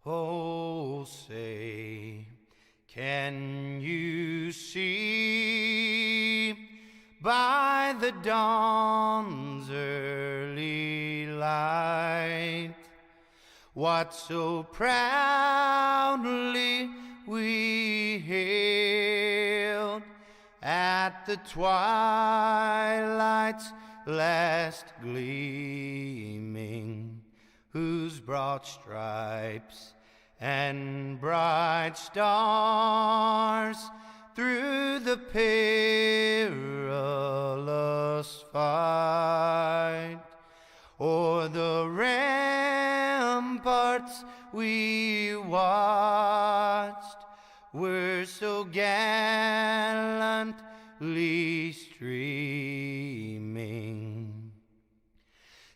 Oh, say, can you see by the dawn's early light what so proudly we hailed at the twilight's last gleaming, whose broad stripes and bright stars through the perilous fight o'er the ramparts we watched were so gallantly streaming,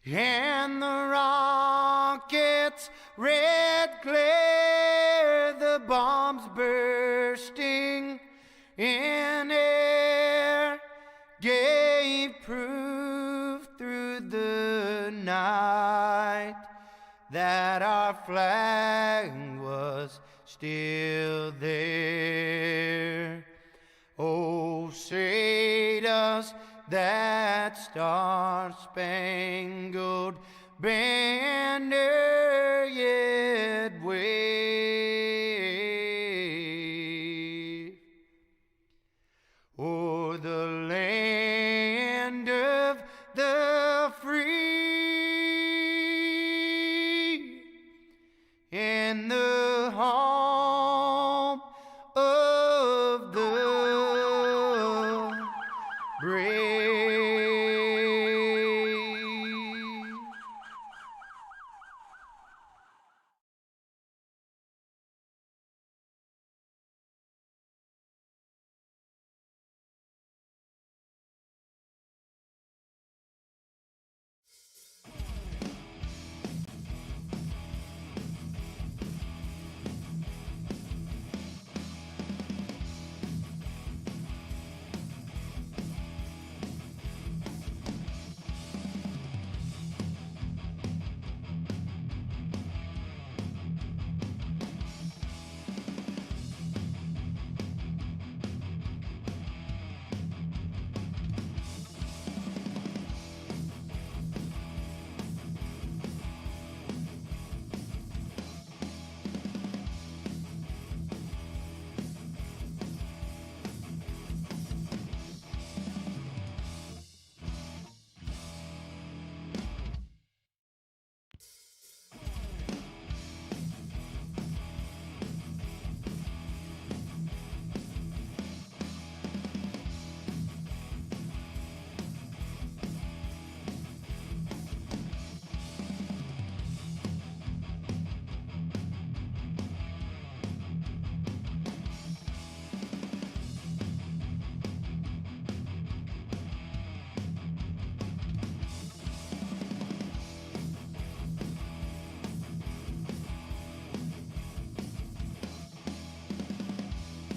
and the rockets' red glare, the bombs bursting in air, gave proof through the night that our flag was still there. Oh, say does that star-spangled banner yet wave o'er the land of the free and the home of the brave?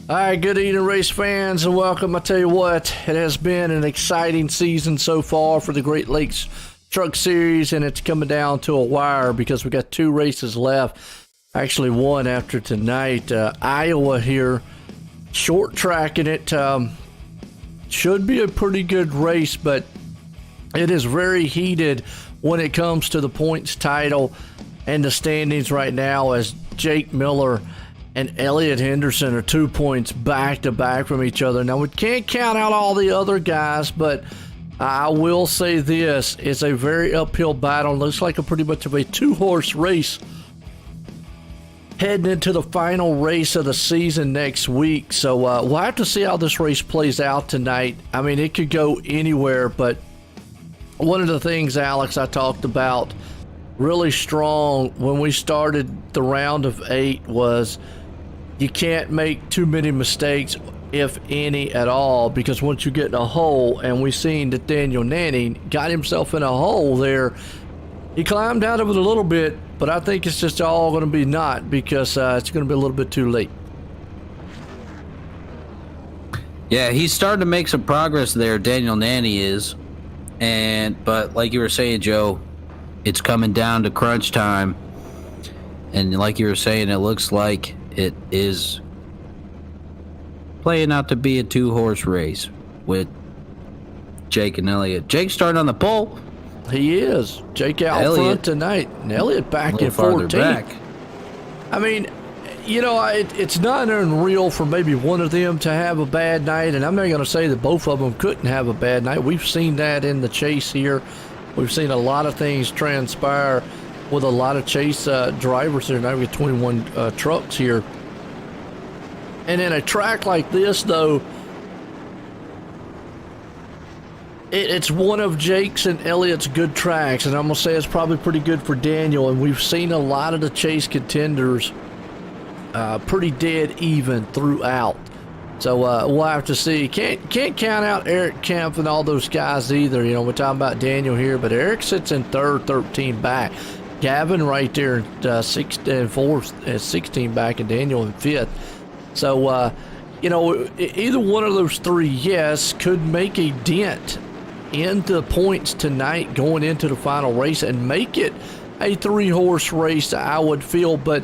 All right, good evening, race fans, and welcome. I tell you what, it has been an exciting season so far for the Great Lakes Truck Series, and it's coming down to a wire because we got 2 races left. Actually, one after tonight. Iowa here, short tracking it. Should be a pretty good race, but it is very heated when it comes to the points title and the standings right now, as Jake Miller and Elliott Henderson are 2 points back to back from each other. Now, we can't count out all the other guys, but I will say this, it's a very uphill battle. Looks like pretty much of a 2-horse race heading into the final race of the season next week. So we'll have to see how this race plays out tonight. I mean, it could go anywhere, but one of the things, Alex, I talked about really strong when we started the round of 8 was you can't make too many mistakes, if any at all, because once you get in a hole, and we seen that Daniel Nanny got himself in a hole there, he climbed out of it a little bit, but I think it's just all going to be not, because it's going to be a little bit too late. Yeah, he's starting to make some progress there, Daniel Nanny is, but like you were saying, Joe, it's coming down to crunch time. And like you were saying, it looks like it is playing out to be a 2-horse race with Jake and Elliott. Jake starting on the pole. He is. Jake out front tonight. And Elliott back in 14th. Back. I mean, you know, it's not unreal for maybe one of them to have a bad night, and I'm not going to say that both of them couldn't have a bad night. We've seen that in the chase here. We've seen a lot of things transpire with a lot of chase drivers here. Now we got 21 trucks here. And in a track like this, though, it's one of Jake's and Elliott's good tracks, and I'm going to say it's probably pretty good for Daniel, and we've seen a lot of the chase contenders pretty dead even throughout. So we'll have to see. Can't count out Eric Kemp and all those guys either. You know, we're talking about Daniel here, but Eric sits in third, 13 back. Gavin right there in fourth, 16 back, and Daniel in fifth. So, you know, either one of those three, yes, could make a dent into points tonight going into the final race and make it a 3-horse race, I would feel. But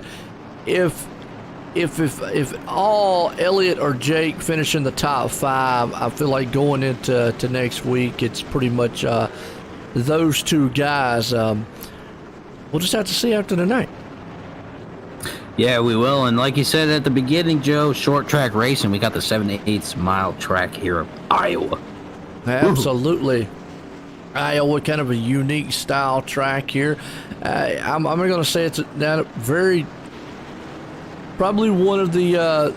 if all Elliott or Jake finish in the top 5, I feel like going into next week, it's pretty much those two guys. We'll just have to see after the night. Yeah, we will. And like you said at the beginning, Joe, short track racing. We got the 7/8 mile track here in Iowa. Absolutely. Iowa, kind of a unique style track here. I'm going to say it's probably one of the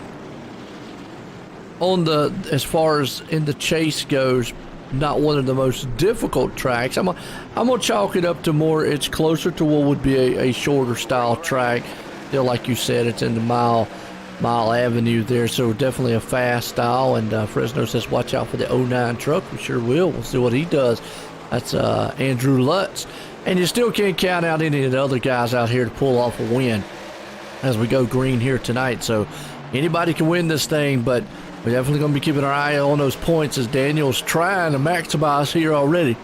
as far as in the chase goes, not one of the most difficult tracks. I'm gonna chalk it up to more. It's closer to what would be a shorter style track. Still, like you said, it's in the Mile Avenue there, so definitely a fast style. And Fresno says, watch out for the 09 truck. We sure will. We'll see what he does. That's Andrew Lutz. And you still can't count out any of the other guys out here to pull off a win as we go green here tonight. So anybody can win this thing, but we're definitely going to be keeping our eye on those points as Daniel's trying to maximize here already.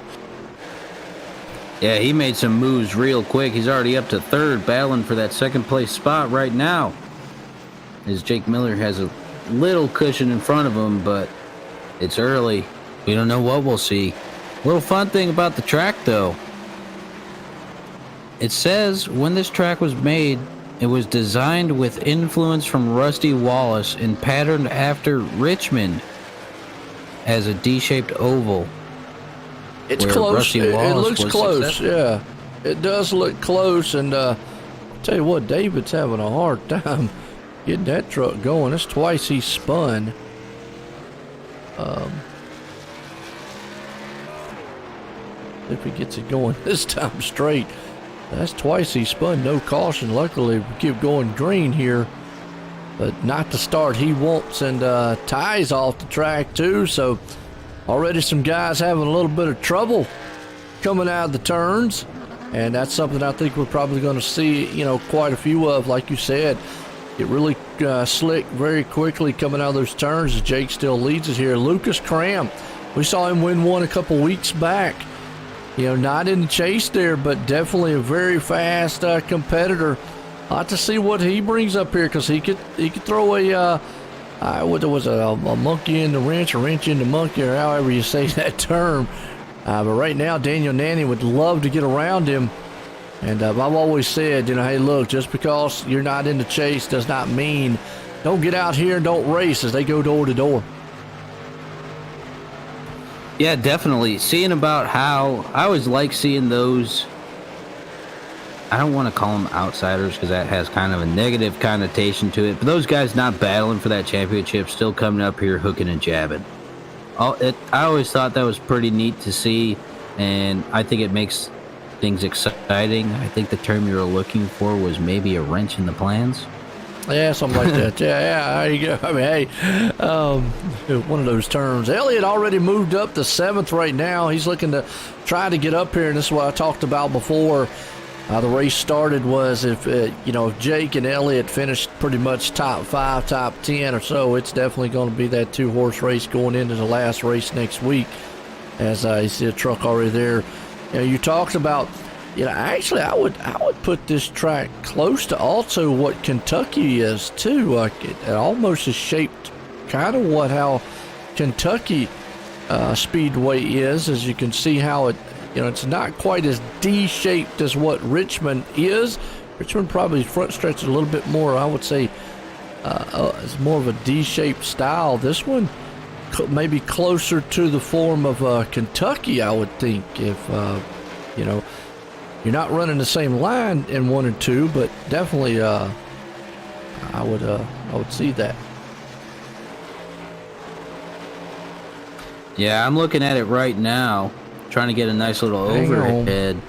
Yeah, he made some moves real quick. He's already up to third, battling for that second place spot right now. As Jake Miller has a little cushion in front of him, but it's early. We don't know what we'll see. Little fun thing about the track, though. It says when this track was made, it was designed with influence from Rusty Wallace and patterned after Richmond as a D-shaped oval. It's close. It looks close. Successful. Yeah, it does look close. And I'll tell you what, David's having a hard time getting that truck going. It's twice he spun. If he gets it going this time straight. That's twice he spun, no caution. Luckily, we keep going green here, but not the start he wants, and Ty's off the track too, so already some guys having a little bit of trouble coming out of the turns, and that's something I think we're probably going to see, you know, quite a few of. Like you said, get really slick very quickly coming out of those turns as Jake still leads us here. Lucas Cram, we saw him win one a couple weeks back. You know, not in the chase there, but definitely a very fast competitor. I'll have to see what he brings up here, because he could throw a monkey in the wrench, or wrench in the monkey, or however you say that term. But right now, Daniel Nanny would love to get around him. And I've always said, you know, hey, look, just because you're not in the chase does not mean don't get out here and don't race as they go door to door. Yeah, definitely. Seeing about how I always like seeing those, I don't want to call them outsiders because that has kind of a negative connotation to it, but those guys not battling for that championship, still coming up here hooking and jabbing. I always thought that was pretty neat to see, and I think it makes things exciting. I think the term you were looking for was maybe a wrench in the plans. Yeah, something like that. Yeah, there you go. I mean, hey, one of those terms. Elliott already moved up to 7th right now. He's looking to try to get up here, and this is what I talked about before the race started, was if Jake and Elliott finished pretty much top 5, top 10 or so, it's definitely going to be that 2-horse race going into the last race next week. As I see a truck already there. You know, you talked about Actually, I would put this track close to also what Kentucky is too. Like it almost is shaped kind of how Kentucky Speedway is, as you can see how it, it's not quite as D-shaped as what Richmond is. Richmond probably front stretches a little bit more, I would say, it's more of a D-shaped style. This one maybe closer to the form of Kentucky, I would think, if you're not running the same line in 1 and 2, but definitely I would see that. Yeah, I'm looking at it right now, trying to get a nice little overhead.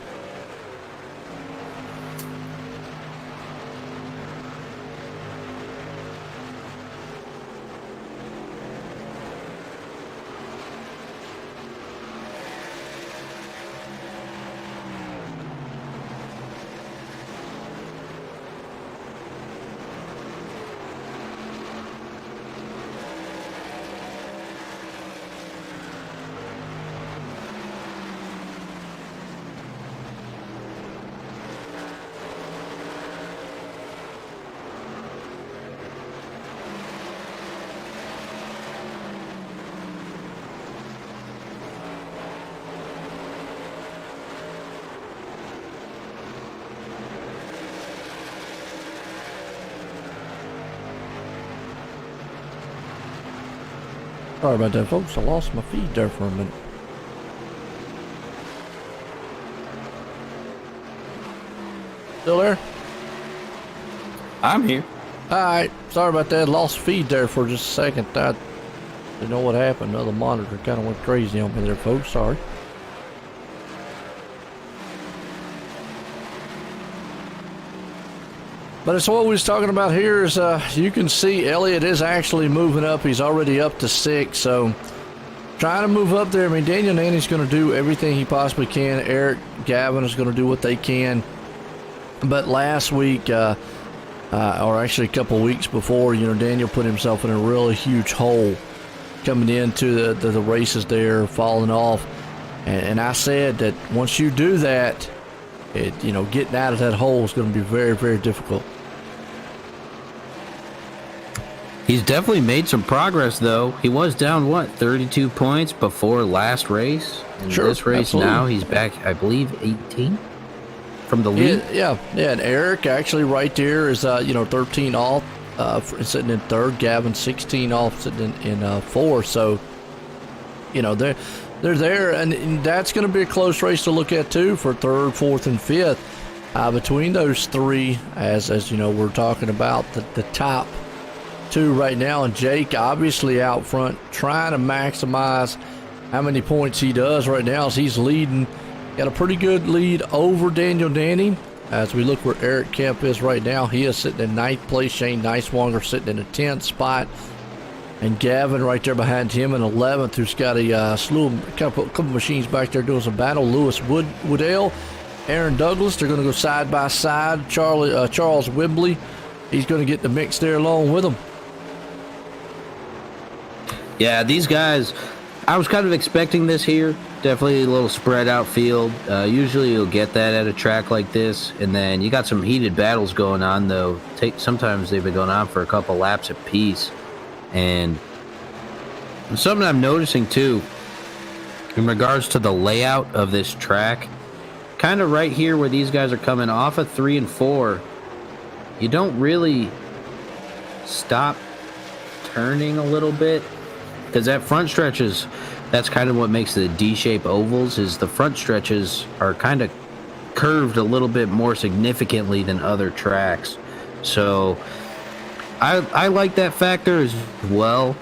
Sorry about that, folks. I lost my feed there for a minute. Still there? I'm here. Alright, sorry about that. Lost feed there for just a second. I didn't know what happened. Another monitor kind of went crazy on me there, folks. Sorry. But it's what we was talking about here is you can see Elliott is actually moving up. He's already up to 6, so trying to move up there. I mean, Daniel Nanny's going to do everything he possibly can. Eric, Gavin is going to do what they can. But last week, or actually a couple weeks before, Daniel put himself in a really huge hole coming into the races there, falling off. And I said that once you do that, getting out of that hole is going to be very, very difficult. He's definitely made some progress, though. He was down, 32 points before last race? In this race absolutely. Now he's back, I believe, 18 from the lead. Yeah. And Eric actually right there is, 13 off, sitting in third. Gavin 16 off, sitting in fourth. So, they're there, and that's going to be a close race to look at too for third, fourth, and fifth. Between those three, as we're talking about the top two right now, and Jake obviously out front trying to maximize how many points he does right now as he's leading. Got a pretty good lead over Daniel Danny. As we look where Eric Kemp is right now, he is sitting in 9th place. Shane Neiswanger sitting in the 10th spot. And Gavin right there behind him in 11th, who's got a couple machines back there doing some battle. Lewis Woodell, Aaron Douglas, they're going to go side by side. Charles Whibley, he's going to get the mix there along with them. Yeah, these guys, I was kind of expecting this here. Definitely a little spread out field. Usually you'll get that at a track like this. And then you got some heated battles going on, though. Sometimes they've been going on for a couple laps apiece. And something I'm noticing too, in regards to the layout of this track, kind of right here where these guys are coming off of 3 and 4, you don't really stop turning a little bit, because that front stretches, that's kind of what makes the D-shape ovals, is the front stretches are kind of curved a little bit more significantly than other tracks. So I like that factor as well,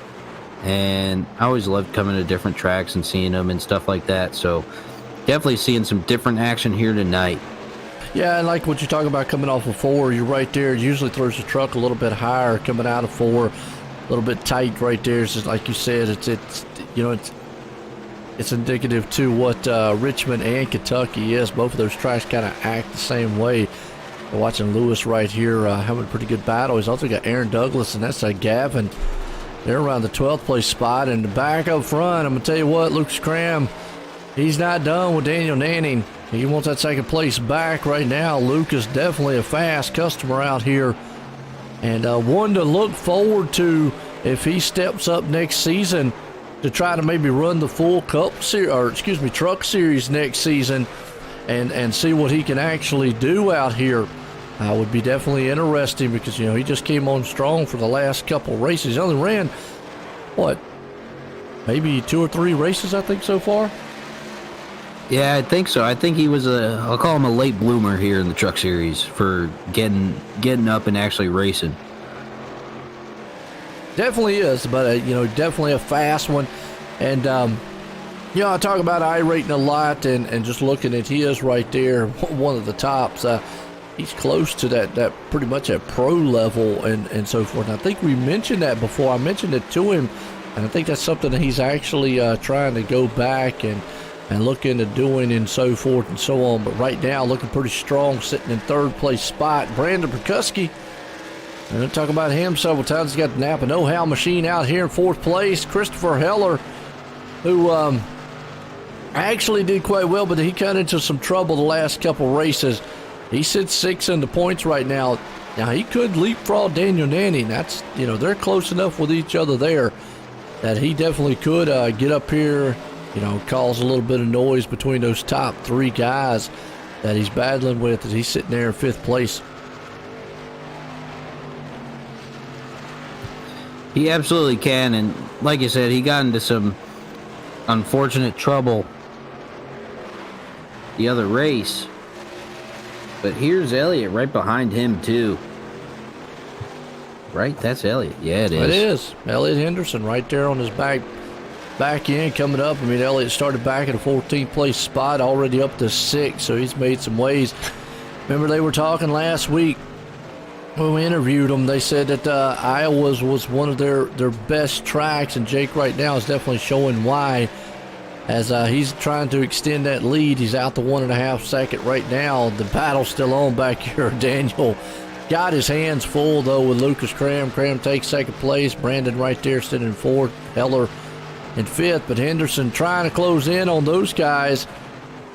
and I always loved coming to different tracks and seeing them and stuff like that. So definitely seeing some different action here tonight. Yeah, and like what you're talking about coming off of 4, you're right there. It usually throws the truck a little bit higher coming out of 4, a little bit tight right there. It's just like you said, it's indicative to what Richmond and Kentucky is. Both of those tracks kind of act the same way. We're watching Lewis right here having a pretty good battle. He's also got Aaron Douglas, and that's Gavin. They're around the 12th place spot. And the back up front, I'm going to tell you what, Lucas Cram, he's not done with Daniel Nanning. He wants that second place back right now. Luke is definitely a fast customer out here, and one to look forward to if he steps up next season to try to maybe run the full truck series next season and see what he can actually do out here. Would be definitely interesting because, he just came on strong for the last couple races. He only ran, maybe 2 or 3 races, I think, so far? Yeah, I think so. I think he was I'll call him a late bloomer here in the truck series for getting up and actually racing. Definitely is, but, definitely a fast one. And, I talk about iRacing a lot and just looking at his right there, one of the tops. He's close to that pretty much at pro level and so forth. And I think we mentioned that before. I mentioned it to him, and I think that's something that he's actually trying to go back and look into doing and so forth and so on. But right now, looking pretty strong, sitting in third place spot. Brandon Prikuski, I'm going to talk about him several times. He's got the Napa know-how machine out here in fourth place. Christopher Heller, who actually did quite well, but he got into some trouble the last couple races. He sits 6 in the points right now. Now, he could leapfrog Daniel Nanny. That's, they're close enough with each other there that he definitely could get up here, cause a little bit of noise between those top 3 guys that he's battling with as he's sitting there in 5th place. He absolutely can, and like you said, he got into some unfortunate trouble the other race. But here's Elliott right behind him, too. Right? That's Elliott. Yeah, it is. It is. Elliott Henderson right there on his back end coming up. I mean, Elliott started back at a 14th place spot, already up to 6th, so he's made some ways. Remember, they were talking last week when we interviewed them. They said that Iowa was one of their best tracks, and Jake right now is definitely showing why. As he's trying to extend that lead. He's out to 1.5 seconds right now. The battle's still on back here. Daniel got his hands full, though, with Lucas Cram. Cram takes 2nd place. Brandon right there sitting in 4th. Heller in 5th. But Henderson trying to close in on those guys.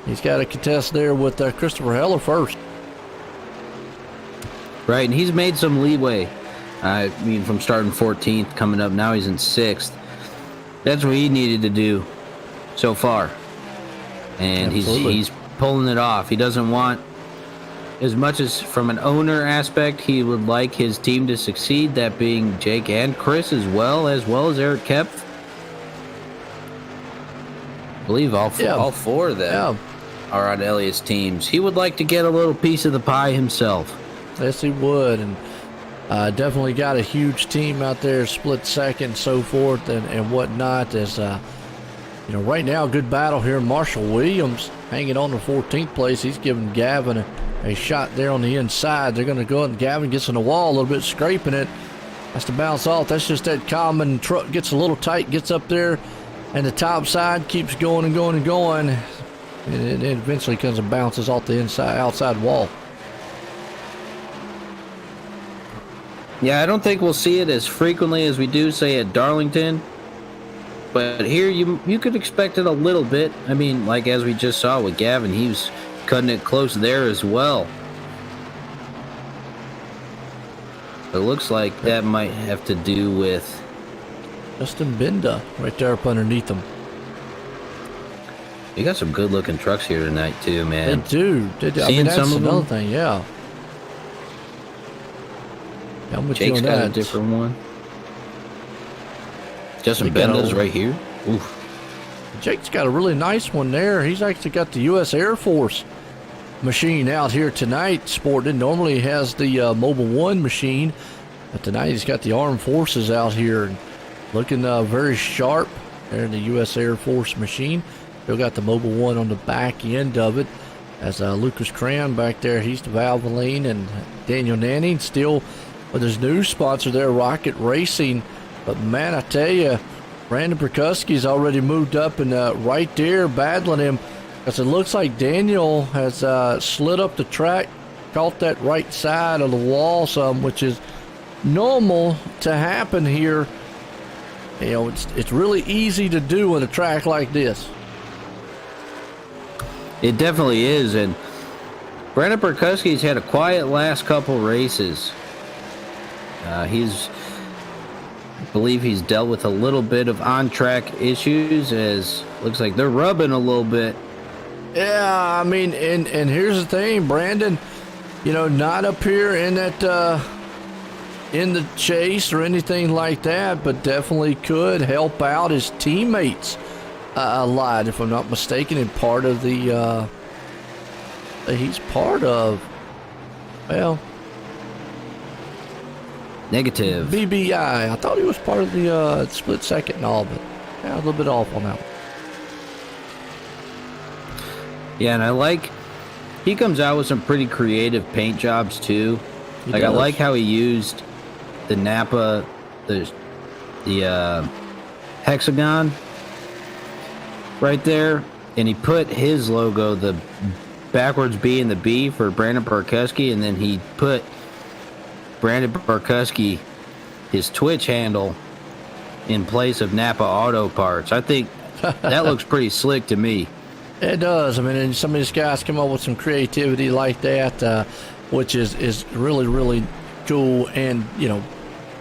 He's got a contest there with Christopher Heller first. Right, and he's made some leeway. I mean, from starting 14th, coming up, now he's in 6th. That's what he needed to do so far, and he's pulling it off. He doesn't want, as much as from an owner aspect, he would like his team to succeed, that being Jake and Chris as well as Eric Kepf. I believe all 4 of them are on Elliott's teams. He would like to get a little piece of the pie himself. Yes, he would, and definitely got a huge team out there, split second, so forth and whatnot. As right now, good battle here. Marshall Williams hanging on to 14th place. He's giving Gavin a shot there on the inside. They're going to go, and Gavin gets in the wall a little bit, scraping it. Has to bounce off. That's just that common truck gets a little tight, gets up there, and the top side keeps going and going and going. And it eventually comes and bounces off the outside wall. Yeah, I don't think we'll see it as frequently as we do, say, at Darlington. But here, you could expect it a little bit. I mean, like as we just saw with Gavin, he was cutting it close there as well. It looks like that might have to do with Justin Binda right there up underneath him. You got some good-looking trucks here tonight, too, man. They do. Seeing that's some of another them? thing, yeah. Jake's got a different one. Justin Binda's right here. Oof. Jake's got a really nice one there. He's actually got the U.S. Air Force machine out here tonight. Sporting. Normally he has the Mobile One machine, but tonight he's got the Armed Forces out here, looking very sharp. There in the U.S. Air Force machine. Still got the Mobile One on the back end of it. As Lucas Cram back there, he's the Valvoline, and Daniel Nanning still with his new sponsor there, Rocket Racing. But man, I tell you, Brandon Prikuski's already moved up and right there battling him, as it looks like Daniel has slid up the track, caught that right side of the wall some, which is normal to happen here. It's really easy to do on a track like this. It definitely is, and Brandon Perkuski's had a quiet last couple races. I believe he's dealt with a little bit of on-track issues, as looks like they're rubbing a little bit. Yeah, I mean, and here's the thing, Brandon, not up here in that in the chase or anything like that, but definitely could help out his teammates a lot, if I'm not mistaken, and part of the he's part of, well, negative BBI. I thought he was part of the split second and all, but yeah, a little bit off on that one. Yeah, and he comes out with some pretty creative paint jobs too. He does. I like how he used the Napa, the hexagon right there, and he put his logo, the backwards B and the B for Brandon Perkuski, and then he put Brandon Perkuski, his Twitch handle, in place of Napa Auto Parts. I think that looks pretty slick to me. It does. I mean, and some of these guys come up with some creativity like that, which is really, really cool and,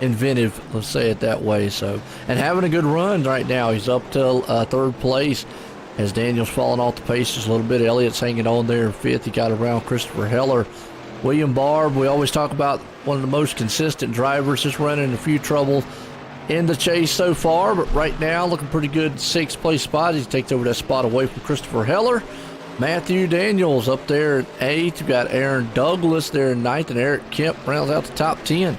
inventive, let's say it that way. So, and having a good run right now. He's up to third place as Daniel's falling off the paces a little bit. Elliott's hanging on there in fifth. He got around Christopher Heller. William Barb, we always talk about one of the most consistent drivers, just running a few trouble in the chase so far, but right now looking pretty good. Sixth place spot. He takes over that spot away from Christopher Heller. Matthew Daniels up there at eighth. We've got Aaron Douglas there in ninth, and Eric Kemp rounds out the top 10.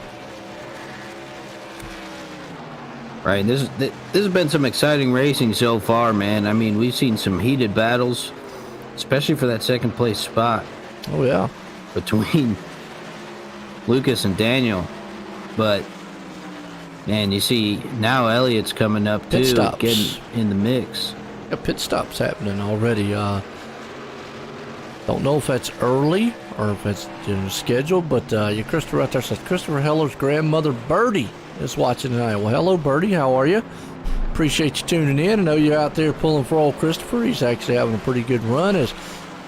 Right, and this has been some exciting racing so far, man. I mean, we've seen some heated battles, especially for that second place spot. Oh yeah, between Lucas and Daniel. But man, you see now Elliott's coming up too, getting in the mix. Yeah, pit stops happening already. Don't know if that's early or if it's scheduled, but Christopher out there says Christopher Heller's grandmother Birdie is watching tonight. Well, hello Birdie, how are you? Appreciate you tuning in. I know you're out there pulling for old Christopher. He's actually having a pretty good run.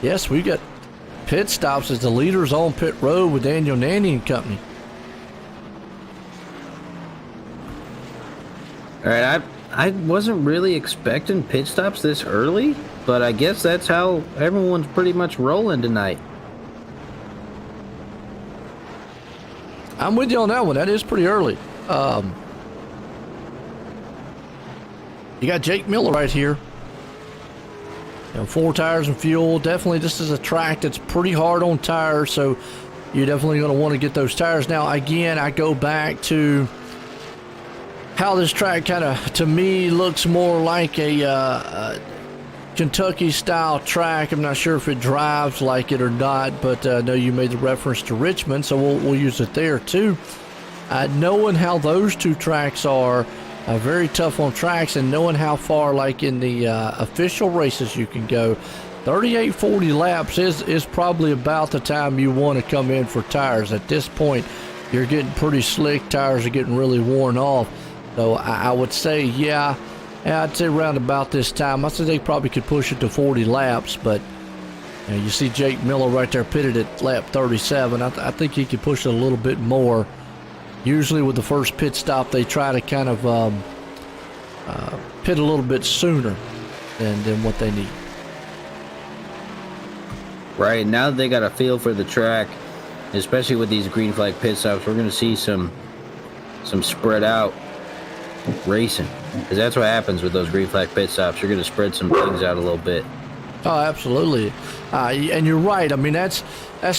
Yes, we got pit stops as the leaders on pit road with Daniel Nanny and company. All right, I wasn't really expecting pit stops this early, but I guess that's how everyone's pretty much rolling tonight. I'm with you on that one. That is pretty early. You got Jake Miller right here. 4 tires and fuel. Definitely, this is a track that's pretty hard on tires, so you're definitely going to want to get those tires. Now, again, I go back to how this track kind of, to me, looks more like a Kentucky-style track. I'm not sure if it drives like it or not, but I know you made the reference to Richmond, so we'll use it there too. Knowing how those two tracks are very tough on tracks, and knowing how far, like in the official races, you can go, 38-40 laps is probably about the time you want to come in for tires. At this point, you're getting pretty slick. Tires are getting really worn off. So I would say, yeah, I'd say around about this time. I said they probably could push it to 40 laps, but you see Jake Miller right there pitted at lap 37. I think he could push it a little bit more. Usually with the first pit stop, they try to kind of pit a little bit sooner than what they need. Right, now that they got a feel for the track, especially with these green flag pit stops, we're going to see some spread out racing, because that's what happens with those green flag pit stops. You're going to spread some things out a little bit. Oh, absolutely. And you're right. I mean, that's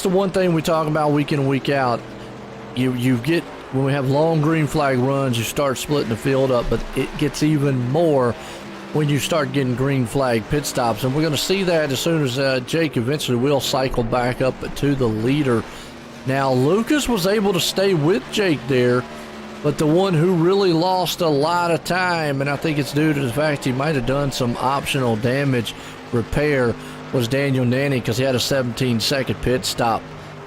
the one thing we talk about week in and week out. You get, when we have long green flag runs, you start splitting the field up, but it gets even more when you start getting green flag pit stops. And we're going to see that as soon as Jake eventually will cycle back up to the leader. Now, Lucas was able to stay with Jake there, but the one who really lost a lot of time, and I think it's due to the fact he might have done some optional damage repair, was Daniel Nanny, because he had a 17-second pit stop.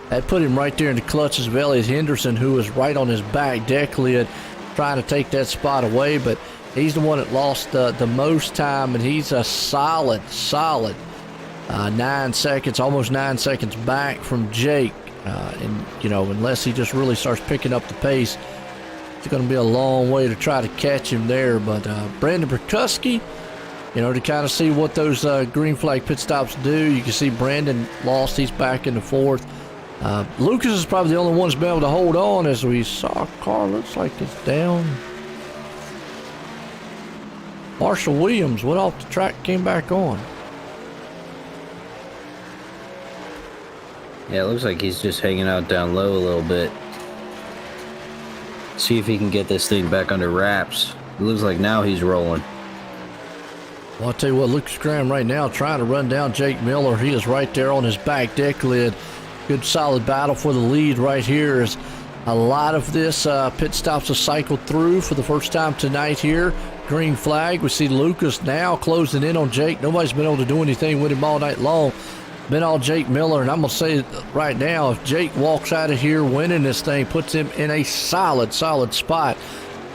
That put him right there in the clutches of Elliot Henderson, who was right on his back deck lid trying to take that spot away, but he's the one that lost the most time, and he's a solid 9 seconds, almost 9 seconds back from Jake. And, unless he just really starts picking up the pace, it's going to be a long way to try to catch him there. But Brandon Perkuski, to kind of see what those green flag pit stops do. You can see Brandon lost. He's back in the fourth. Lucas is probably the only one that's been able to hold on, as we saw. Car looks like it's down. Marshall Williams went off the track, came back on. Yeah, it looks like he's just hanging out down low a little bit. See if he can get this thing back under wraps. It looks like now he's rolling. Well, I'll tell you what, Lucas Graham right now trying to run down Jake Miller. He is right there on his back deck lid. Good solid battle for the lead right here. As a lot of this pit stops have cycled through for the first time tonight here. Green flag. We see Lucas now closing in on Jake. Nobody's been able to do anything with him all night long. Been all Jake Miller, and I'm going to say right now, if Jake walks out of here winning this thing, puts him in a solid spot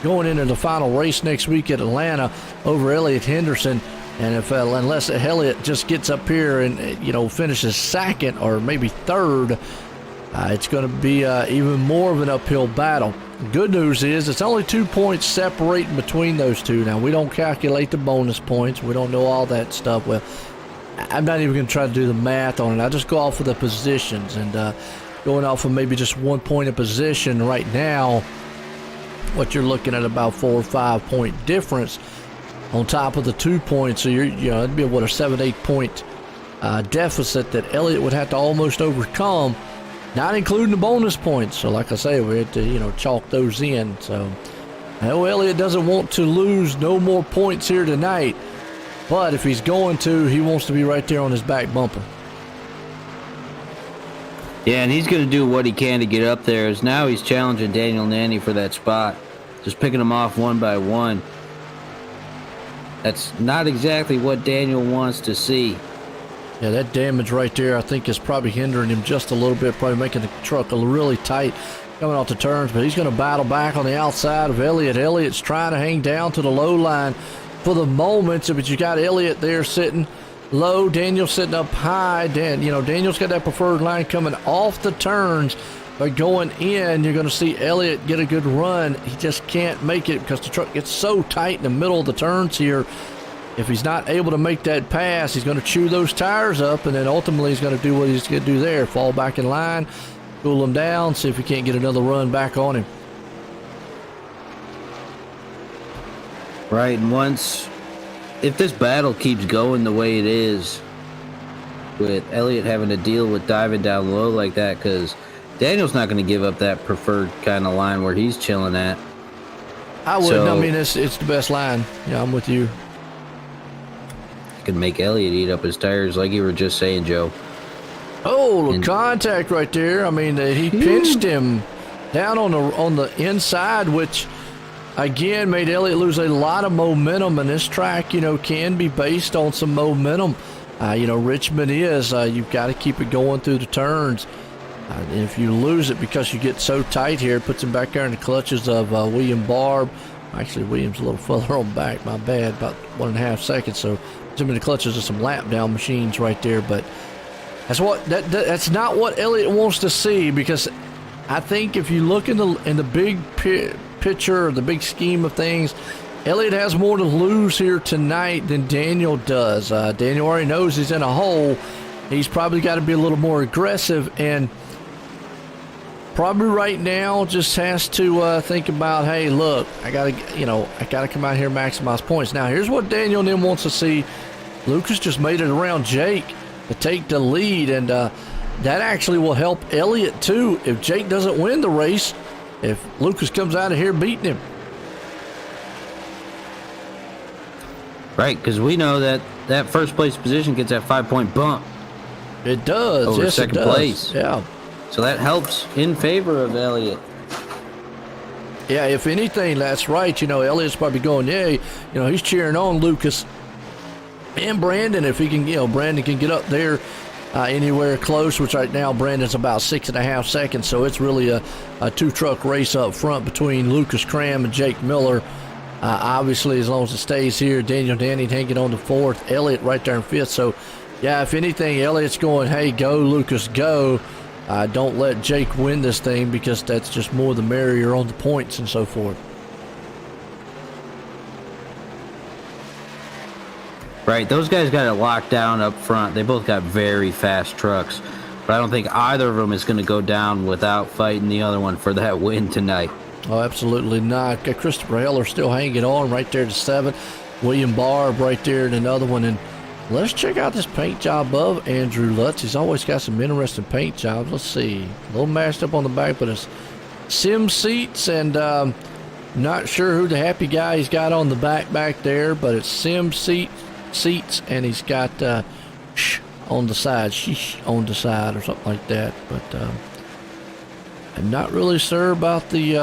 going into the final race next week at Atlanta over Elliott Henderson. And unless Elliott just gets up here and, finishes second or maybe third, it's going to be even more of an uphill battle. Good news is it's only 2 points separating between those two. Now, we don't calculate the bonus points. We don't know all that stuff. Well, I'm not even going to try to do the math on it. I just go off of the positions, and going off of maybe just 1 point of position right now, what you're looking at about 4 or 5 point difference on top of the 2 points. So it'd be a 7-8 point deficit that Elliott would have to almost overcome, not including the bonus points. So like I say, we had to chalk those in. So I know Elliott doesn't want to lose no more points here tonight. But if he's going to, he wants to be right there on his back bumper. Yeah, and he's going to do what he can to get up there. As now he's challenging Daniel Nanny for that spot. Just picking him off one by one. That's not exactly what Daniel wants to see. Yeah, that damage right there, I think, is probably hindering him just a little bit, probably making the truck really tight coming off the turns. But he's going to battle back on the outside of Elliott. Elliott's trying to hang down to the low line for the moment, but you got Elliott there sitting low, Daniel sitting up high. Daniel's got that preferred line coming off the turns, but going in, you're going to see Elliott get a good run. He just can't make it because the truck gets so tight in the middle of the turns here. If he's not able to make that pass, he's going to chew those tires up, and then ultimately he's going to do what he's going to do there, fall back in line, cool him down, see if he can't get another run back on him. Right, and if this battle keeps going the way it is, with Elliott having to deal with diving down low like that, because Daniel's not going to give up that preferred kind of line where he's chilling at. I wouldn't. It's the best line. Yeah, I'm with you. Can make Elliott eat up his tires, like you were just saying, Joe. Oh, contact right there. He pinched him down on the inside, which again made Elliott lose a lot of momentum. And this track, can be based on some momentum. Richmond is. You've got to keep it going through the turns. And if you lose it because you get so tight here, it puts him back there in the clutches of William Barb. Actually, William's a little further on back. My bad, about 1.5 seconds. So puts him in the clutches of some lap down machines right there. But that's not what Elliott wants to see, because I think if you look in the big picture, or the big scheme of things, Elliott has more to lose here tonight than Daniel does. Daniel already knows he's in a hole. He's probably got to be a little more aggressive, and probably right now just has to think about, hey, look, I gotta come out here and maximize points. Now, here's what Daniel then wants to see. Lucas just made it around Jake to take the lead, and that actually will help Elliott too if Jake doesn't win the race, if Lucas comes out of here beating him. Right, because we know that first place position gets that 5-point bump. It does. Over yes, second it does. place. Yeah. So that helps in favor of Elliott. Yeah, if anything, that's right. Elliott's probably going, yay. He's cheering on Lucas and Brandon. If he can, Brandon can get up there anywhere close, which right now Brandon's about 6.5 seconds. So it's really a two-truck race up front between Lucas Cram and Jake Miller. Obviously, as long as it stays here, Daniel Danny hanging on to fourth, Elliott right there in fifth. So Yeah, if anything, Elliott's going, hey, go, Lucas, go. Don't let Jake win this thing because that's just more the merrier on the points and so forth. Right, those guys got it locked down up front. They both got very fast trucks. But I don't think either of them is going to go down without fighting the other one for that win tonight. Oh, absolutely not. Got Christopher Heller still hanging on right there to 7th. William Barb right there in another one. And let's check out this paint job of Andrew Lutz. He's always got some interesting paint jobs. Let's see. A little mashed up on the back, but it's sim seats. And not sure who the happy guy he's got on the back there, but it's sim seats, and he's got shh on the side, sheesh on the side or something like that. But I'm not really sure about the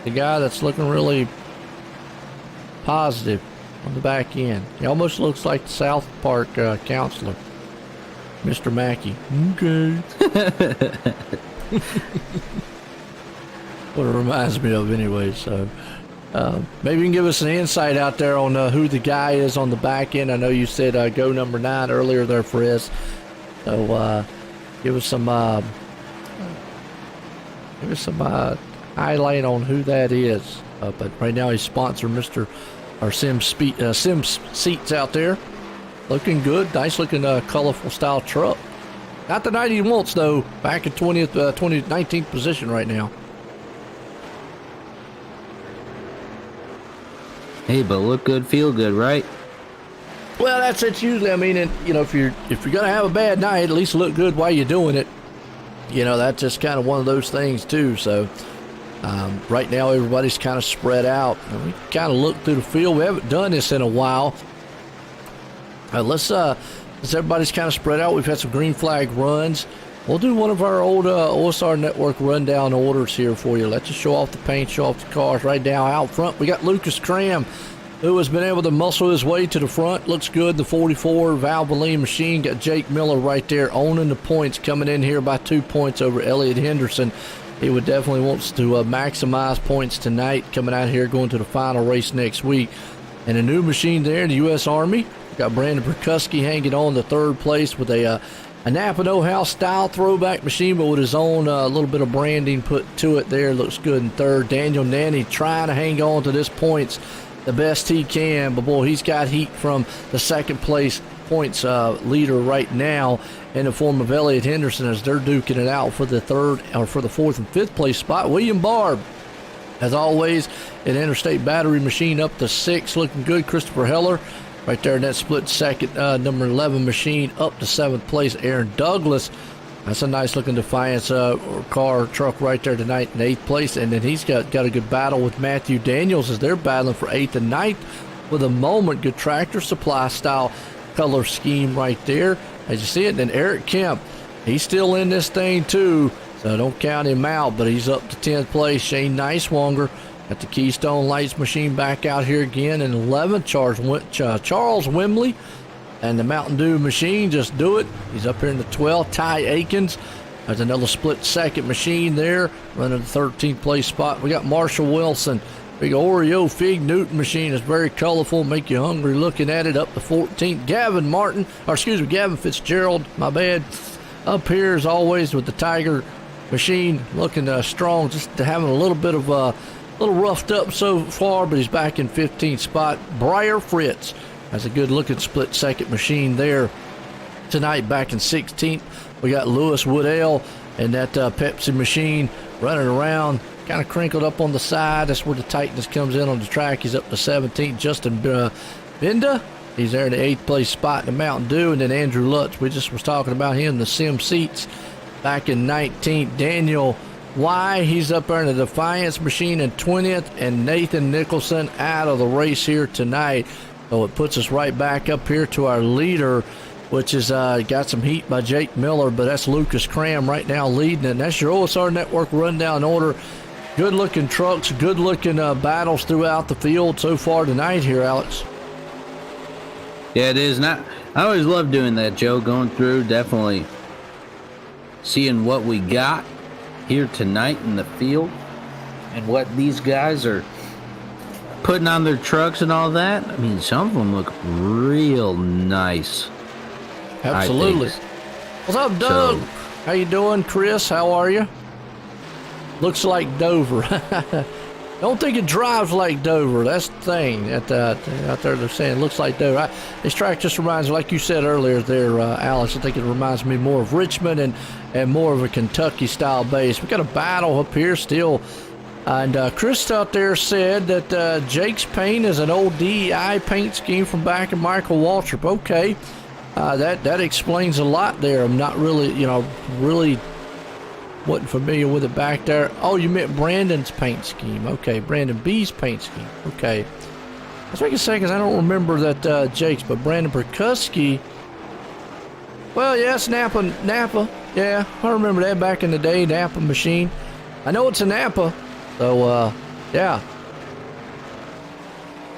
guy that's looking really positive on the back end. He almost looks like the South Park counselor, Mr. Mackey. Okay. What it reminds me of anyway. So maybe you can give us an insight out there on who the guy is on the back end. I know you said go number 9 earlier there, Frizz. So give us some highlight on who that is. But right now he's sponsored Sim Seats out there. Looking good. Nice looking colorful style truck. Not the 90 he wants though. Back in 19th position right now. Hey, but look good, feel good, right? Well, that's it usually. I mean, if you're gonna have a bad night, at least look good while you're doing it. That's just kind of one of those things too. So right now everybody's kind of spread out. And we kind of look through the field. We haven't done this in a while. Let's everybody's kind of spread out. We've had some green flag runs. We'll do one of our old OSR Network rundown orders here for you. Let's just show off the paint, show off the cars. Right now out front, we got Lucas Cram, who has been able to muscle his way to the front. Looks good. The 44 Valvoline machine. Got Jake Miller right there owning the points, coming in here by 2 points over Elliott Henderson. He would definitely wants to maximize points tonight, coming out here going to the final race next week. And a new machine there in the U.S. Army. Got Brandon Perkuski hanging on the 3rd place with a Napa No-House style throwback machine, but with his own little bit of branding put to it there. Looks good in 3rd. Daniel Nanny trying to hang on to this points the best he can, but boy, he's got heat from the 2nd place points leader right now in the form of Elliott Henderson as they're duking it out for the 3rd or for the 4th and 5th place spot. William Barb, as always, an Interstate Battery machine up to 6th, looking good. Christopher Heller right there in that split 2nd, number 11 machine up to 7th place. Aaron Douglas, that's a nice looking Defiance truck right there tonight in 8th place. And then he's got a good battle with Matthew Daniels as they're battling for 8th and 9th with a moment. Good Tractor Supply style color scheme right there as you see it. And then Eric Kemp, he's still in this thing too, so don't count him out, but he's up to 10th place. Shane Nicewanger got the Keystone Lights machine back out here again in 11th. Charles Wimley and the Mountain Dew machine, just do it. He's up here in the 12th. Ty Akins, there's another split 2nd machine there, running the 13th place spot. We got Marshall Wilson, big Oreo Fig Newton machine. Is very colorful, make you hungry looking at it, up to 14th. Gavin Fitzgerald, my bad, up here as always with the Tiger machine, looking strong, just having a little bit of little roughed up so far, but he's back in 15th spot. Briar Fritz has a good looking split 2nd machine there tonight, back in 16th. We got Lewis Woodell and that Pepsi machine running around, kind of crinkled up on the side. That's where the tightness comes in on the track. He's up to 17th. Justin Binda, he's there in the 8th place spot in the Mountain Dew. And then Andrew Lutz, we just was talking about him, the Sim Seats, back in 19th. Daniel Y, he's up there in the Defiance machine in 20th, and Nathan Nicholson out of the race here tonight. So it puts us right back up here to our leader, which is got some heat by Jake Miller, but that's Lucas Cram right now leading it. And that's your OSR Network rundown order. Good looking trucks, good looking battles throughout the field so far tonight here, Alex. Yeah, it is. I always love doing that, Joe, going through, definitely seeing what we got here tonight in the field and what these guys are putting on their trucks and all that, I mean, some of them look real nice. Absolutely. What's up, Doug? So, how you doing? Chris, how are you? Looks like Dover. Don't think it drives like Dover. That's the thing. Out there they're saying it looks like Dover. This track just reminds me, like you said earlier there, Alex, I think it reminds me more of Richmond and more of a Kentucky-style base. We got a battle up here still. And Chris out there said that Jake's paint is an old DEI paint scheme from back in Michael Waltrip. Okay. That explains a lot there. I'm not really, really wasn't familiar with it back there. Oh, you meant Brandon's paint scheme. Okay, Brandon B's paint scheme. Okay. That's what I can say because I don't remember that Jake's, but Brandon Perkuski. Well, yeah, it's Napa. Yeah, I remember that back in the day, Napa machine. I know it's a Napa, so yeah.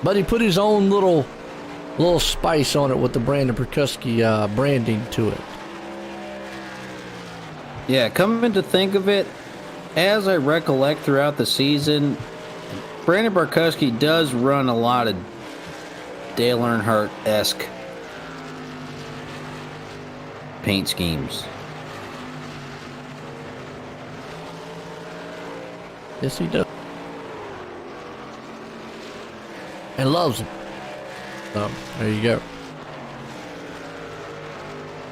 But he put his own little spice on it with the Brandon Perkuski branding to it. yeah, coming to think of it, as I recollect throughout the season, Brandon Barkowski does run a lot of Dale Earnhardt-esque paint schemes. Yes, he does. And loves them. So, there you go.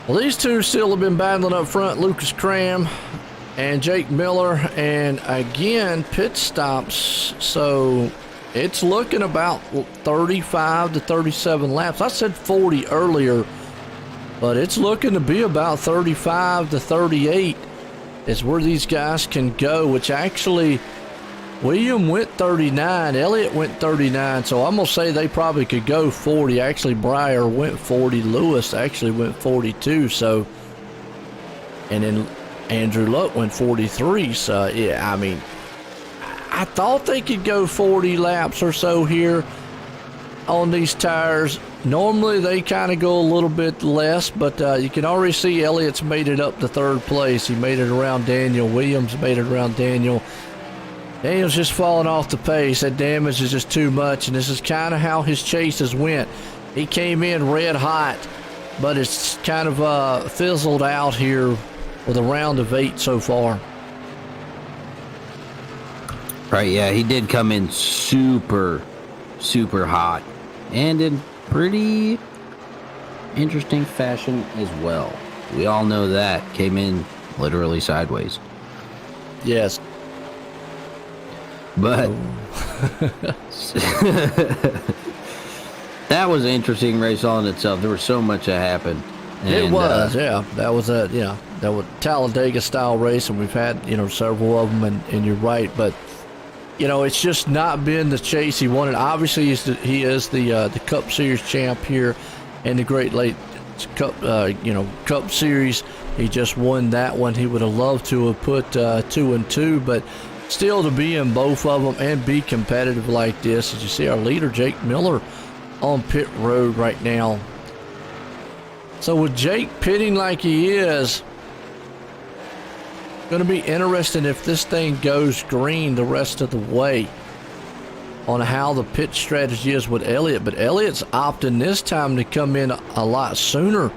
Well, these two still have been battling up front, Lucas Cram and Jake Miller, and again, pit stops. So it's looking about 35 to 37 laps. I said 40 earlier, but it's looking to be about 35 to 38 is where these guys can go, which actually William went 39, Elliott went 39, so I'm going to say they probably could go 40. Actually, Breyer went 40, Lewis actually went 42, so, and then Andrew Luck went 43, so, yeah, I mean, I thought they could go 40 laps or so here on these tires. Normally, they kind of go a little bit less, but you can already see Elliott's made it up to third place. He made it around Daniel. Williams made it around Daniel. Daniel's just falling off the pace. That damage is just too much, and this is kind of how his chases went. He came in red hot, but it's kind of fizzled out here with a round of 8 so far. Right, yeah, he did come in super, super hot and in pretty interesting fashion as well. We all know that. Came in literally sideways. Yes. But that was an interesting race all in itself. There was so much that happened. It was, yeah. That was that was Talladega style race, and we've had, several of them, and you're right, but it's just not been the chase he wanted. Obviously, he is the Cup Series champ here in the Great Lakes Cup, Cup Series. He just won that one. He would have loved to have put 2 and 2, but still to be in both of them and be competitive like this. As you see, our leader, Jake Miller, on pit road right now. So with Jake pitting like he is, going to be interesting if this thing goes green the rest of the way on how the pit strategy is with Elliott. But Elliott's opting this time to come in a lot sooner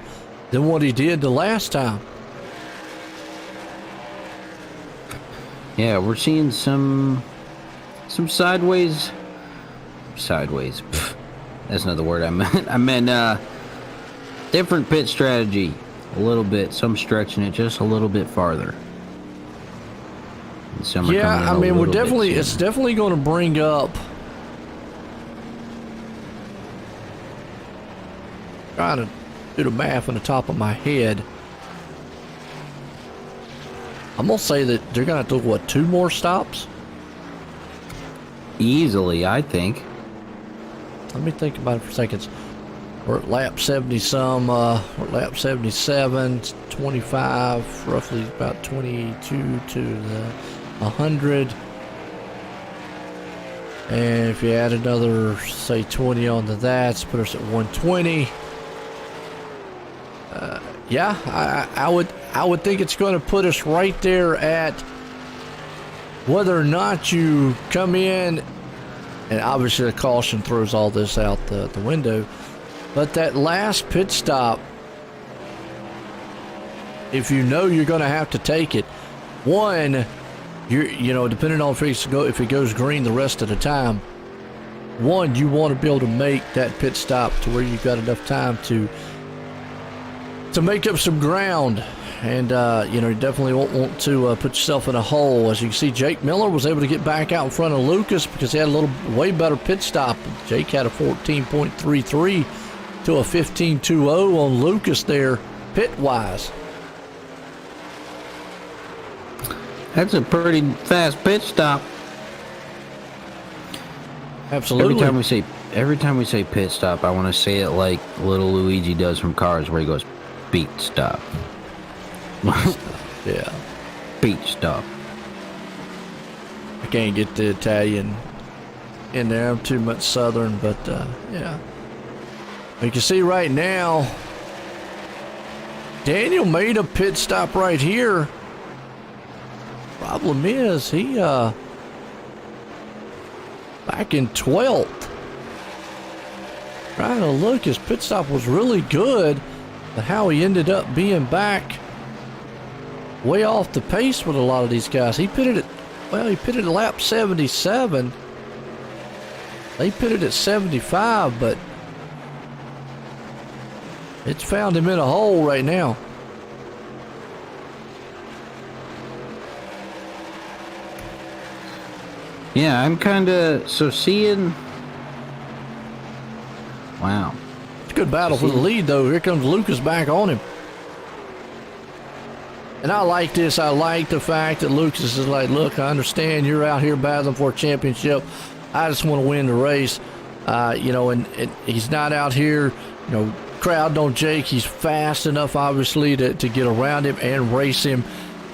than what he did the last time. Yeah, we're seeing some sideways. Pff, that's not the word I meant. I meant different pit strategy a little bit. Some stretching it just a little bit farther. And some yeah, I mean, it's definitely going to bring up. Trying to do the math on the top of my head. I'm going to say that they're going to have to do, 2 more stops? Easily, I think. Let me think about it for seconds. We're at lap 70-some. We're at lap 77, 25, roughly about 22 to the 100. And if you add another, say, 20 onto that, it's put us at 120. Yeah, I would think it's going to put us right there at whether or not you come in And obviously the caution throws all this out the window. But that last pit stop, if you know you're going to have to take it, one, you know, depending on if it goes green the rest of the time, one, you want to be able to make that pit stop to where you've got enough time to make up some ground. And, you know, you definitely won't want to put yourself in a hole. As you can see, Jake Miller was able to get back out in front of Lucas because he had a way better pit stop. Jake had a 14.33 to a 15.20 on Lucas there, pit-wise. That's a pretty fast pit stop. Absolutely. Every time we say pit stop, I want to say it like little Luigi does from Cars, where he goes, beat stop. Yeah. Beat stop. I can't get the Italian in there. I'm too much Southern, but yeah. You can see right now, Daniel made a pit stop right here. Problem is, he back in 12th. Trying to look, his pit stop was really good, but how he ended up being back way off the pace with a lot of these guys. He pitted at lap 77. They pitted at 75, but it's found him in a hole right now. Yeah, I'm kind of seeing. Wow, it's a good battle for the lead, though. Here comes Lucas back on him. And I like this. I like the fact that Lucas is like, look, I understand you're out here battling for a championship. I just want to win the race. You know, and he's not out here, you know, crowding on Jake. He's fast enough, obviously, to get around him and race him.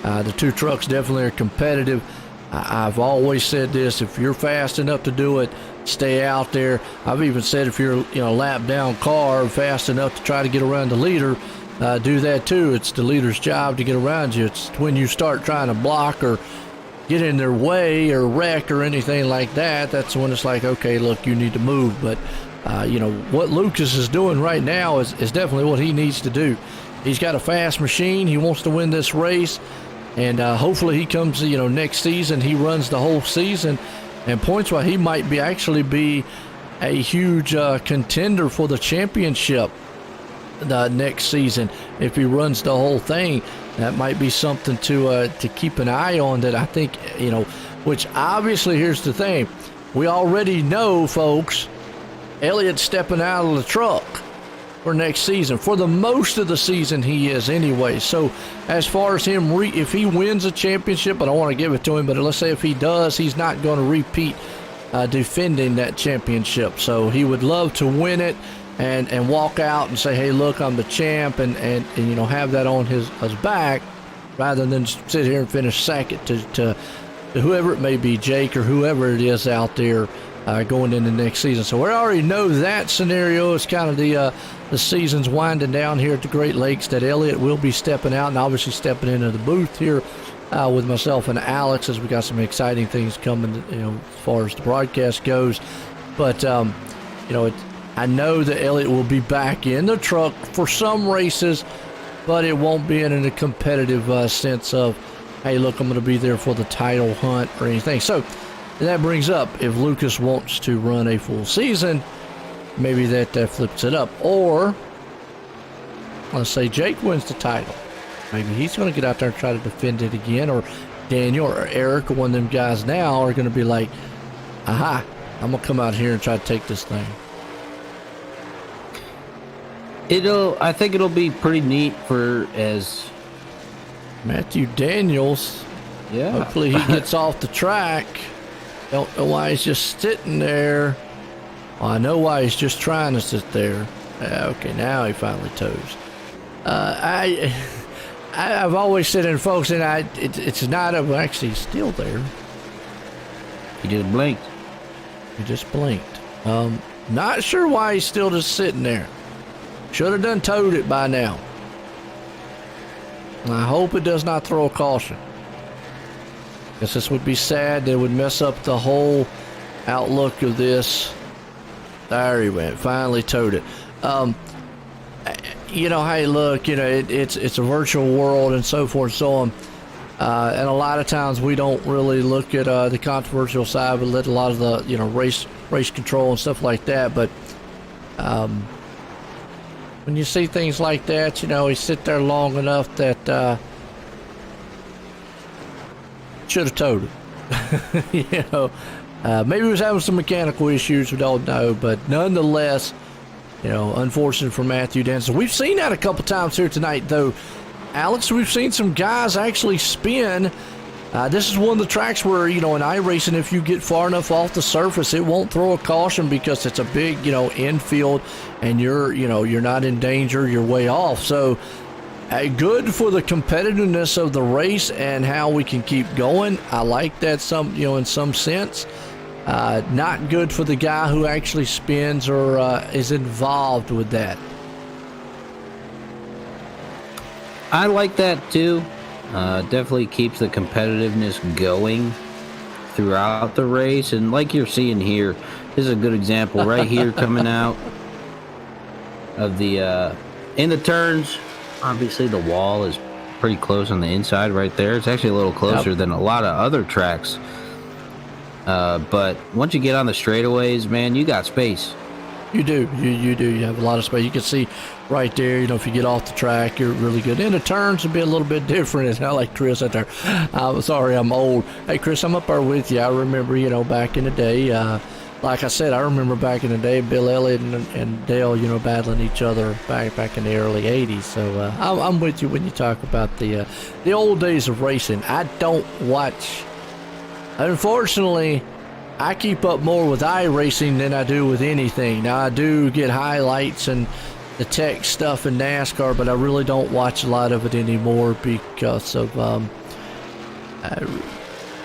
The two trucks definitely are competitive. I've always said this: if you're fast enough to do it, stay out there. I've even said if you're, you know, lap down car fast enough to try to get around the leader, do that too. It's the leader's job to get around you. It's when you start trying to block or get in their way or wreck or anything like that, that's when it's like, okay, look, you need to move. But you know, what Lucas is doing right now is definitely what he needs to do. He's got a fast machine. He wants to win this race, and hopefully he comes, you know, next season, he runs the whole season, and points-wise, he might actually be a huge contender for the championship the next season if he runs the whole thing. That might be something to keep an eye on, that I think, you know, which obviously, here's the thing, we already know, folks, Elliott's stepping out of the truck for next season. For the most of the season he is anyway. So as far as him, if he wins a championship, I don't want to give it to him, but let's say if he does, he's not going to repeat defending that championship. So he would love to win it and walk out and say, hey, look, I'm the champ, and you know, have that on his back, rather than sit here and finish second to whoever it may be, Jake or whoever it is out there going into next season. So we already know that scenario is kind of the season's winding down here at the Great Lakes, that Elliott will be stepping out and obviously stepping into the booth here with myself and Alex, as we got some exciting things coming, you know, as far as the broadcast goes. But you know, I know that Elliott will be back in the truck for some races, but it won't be in a competitive sense of, hey, look, I'm going to be there for the title hunt or anything. So that brings up, if Lucas wants to run a full season, maybe that flips it up. Or let's say Jake wins the title. Maybe he's going to get out there and try to defend it again, or Daniel or Eric, or one of them guys now, are going to be like, aha, I'm going to come out here and try to take this thing. I think it'll be pretty neat for as Matthew Daniels. Yeah. Hopefully he gets off the track. Don't know why he's just sitting there. Well, I know why he's just trying to sit there. Okay, now he finally toes. I've always said, and folks, and it's not actually he's still there. He just blinked. He just blinked. Not sure why he's still just sitting there. Should have done towed it by now. I hope it does not throw a caution, because this would be sad. It would mess up the whole outlook of this. There he went. Finally towed it. Hey, look, it's a virtual world and so forth and so on. And a lot of times we don't really look at the controversial side, but let a lot of the, race control and stuff like that. But when you see things like that, you sit there long enough that should have towed it. Maybe he was having some mechanical issues, we don't know, but nonetheless, unfortunate for Matthew Denson. We've seen that a couple times here tonight, though. Alex, we've seen some guys actually spin. This is one of the tracks where, in iRacing, if you get far enough off the surface, it won't throw a caution because it's a big, infield, and you're not in danger, you're way off. So, good for the competitiveness of the race and how we can keep going. I like that in some sense. Not good for the guy who actually spins or is involved with that. I like that too. Definitely keeps the competitiveness going throughout the race. And like you're seeing here, this is a good example right here coming out of the in the turns. Obviously the wall is pretty close on the inside right there. It's actually a little closer than a lot of other tracks. But once you get on the straightaways, man, you got space. You do. You do. You have a lot of space. You can see right there, if you get off the track, you're really good. And the turns will be a little bit different. It's not like Chris out there. I'm sorry, I'm old. Hey, Chris, I'm up there with you. I remember, back in the day, like I said, I remember back in the day, Bill Elliott and Dale, battling each other back in the early 80s. So I'm with you when you talk about the old days of racing. I don't watch. Unfortunately, I keep up more with iRacing than I do with anything. Now, I do get highlights and the tech stuff in NASCAR, but I really don't watch a lot of it anymore because of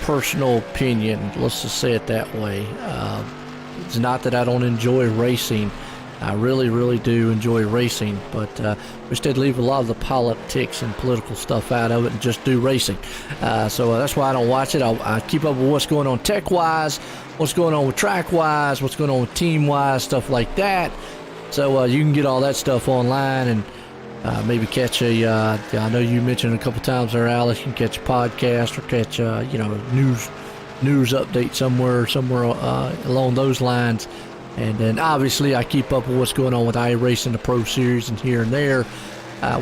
personal opinion. Let's just say it that way. It's not that I don't enjoy racing. I really, really do enjoy racing, but wish they'd leave a lot of the politics and political stuff out of it and just do racing. So that's why I don't watch it. I keep up with what's going on tech-wise, what's going on with track-wise, what's going on with team-wise, stuff like that. So you can get all that stuff online and maybe catch I know you mentioned a couple times there, Alex, you can catch a podcast or catch news update somewhere along those lines. And then obviously I keep up with what's going on with iRacing, the Pro Series, and here and there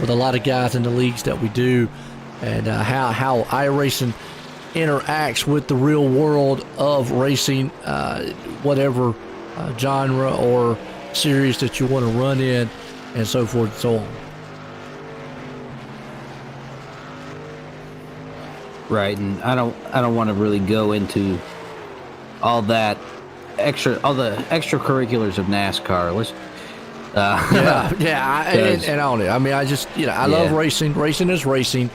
with a lot of guys in the leagues that we do, and how iRacing interacts with the real world of racing, whatever genre or series that you want to run in, and so forth and so on. Right, and I don't want to really go into all the extracurriculars of NASCAR. Let's and on it. I mean, I just I love racing. Racing is racing,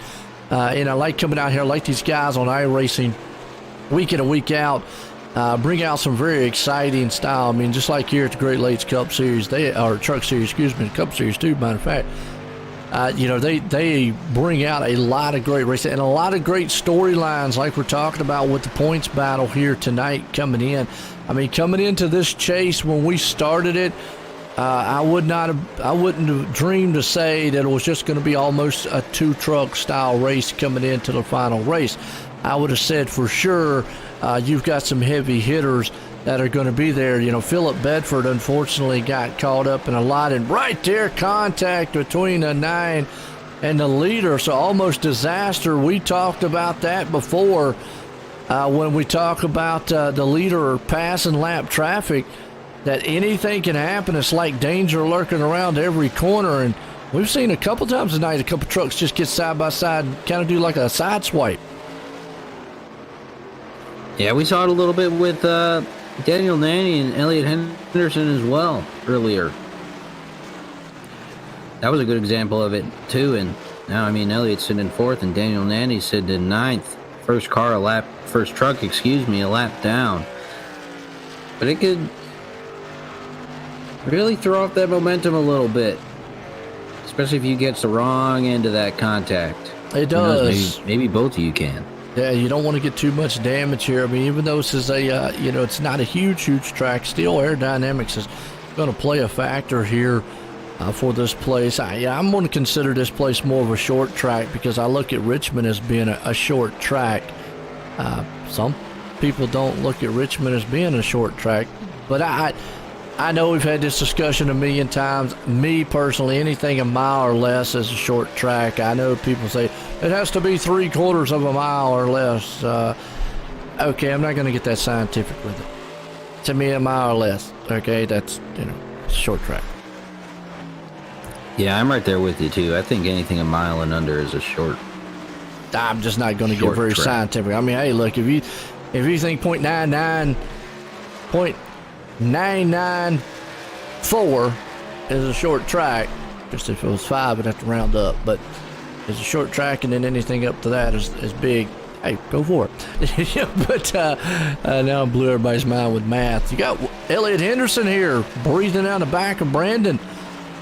and I like coming out here. I like these guys on iRacing week in and week out. Bring out some very exciting style. I mean, just like here at the Great Lakes Cup Series, Truck Series, the Cup Series too. Matter of fact, they bring out a lot of great racing and a lot of great storylines, like we're talking about with the points battle here tonight coming in. I mean, coming into this chase when we started it, I wouldn't have dreamed to say that it was just going to be almost a two-truck style race coming into the final race. I would have said for sure you've got some heavy hitters that are going to be there. Philip Bedford unfortunately got caught up in a lot, and right there, contact between the 9 and the leader, so almost disaster. We talked about that before when we talk about the leader passing lap traffic, that anything can happen. It's like danger lurking around every corner, and we've seen a couple times tonight a couple trucks just get side by side and kind of do like a side swipe. Yeah, we saw it a little bit with Daniel Nanny and Elliott Henderson as well earlier. That was a good example of it too. And now, I mean, Elliott's sitting in 4th and Daniel Nanny's sitting in 9th. First truck, a lap down. But it could really throw off that momentum a little bit, especially if you get the wrong end of that contact. It does. Maybe both of you can. Yeah, you don't want to get too much damage here. I mean, even though this is a, it's not a huge track, still aerodynamics is going to play a factor here for this place. I'm going to consider this place more of a short track because I look at Richmond as being a short track. Some people don't look at Richmond as being a short track, but I know we've had this discussion a million times. Me personally, anything a mile or less is a short track. I know people say it has to be 3/4 of a mile or less. Okay, I'm not going to get that scientific with it. To me, a mile or less. Okay, that's short track. Yeah, I'm right there with you too. I think anything a mile and under is a short. I'm just not going to get very track. scientific. I mean, hey, look, if you think 0.994 is a short track, just if it was 5, I'd have to round up. But it's a short track, and then anything up to that is big. Hey, go for it. But now I blew everybody's mind with math. You got Elliott Henderson here breathing out the back of Brandon.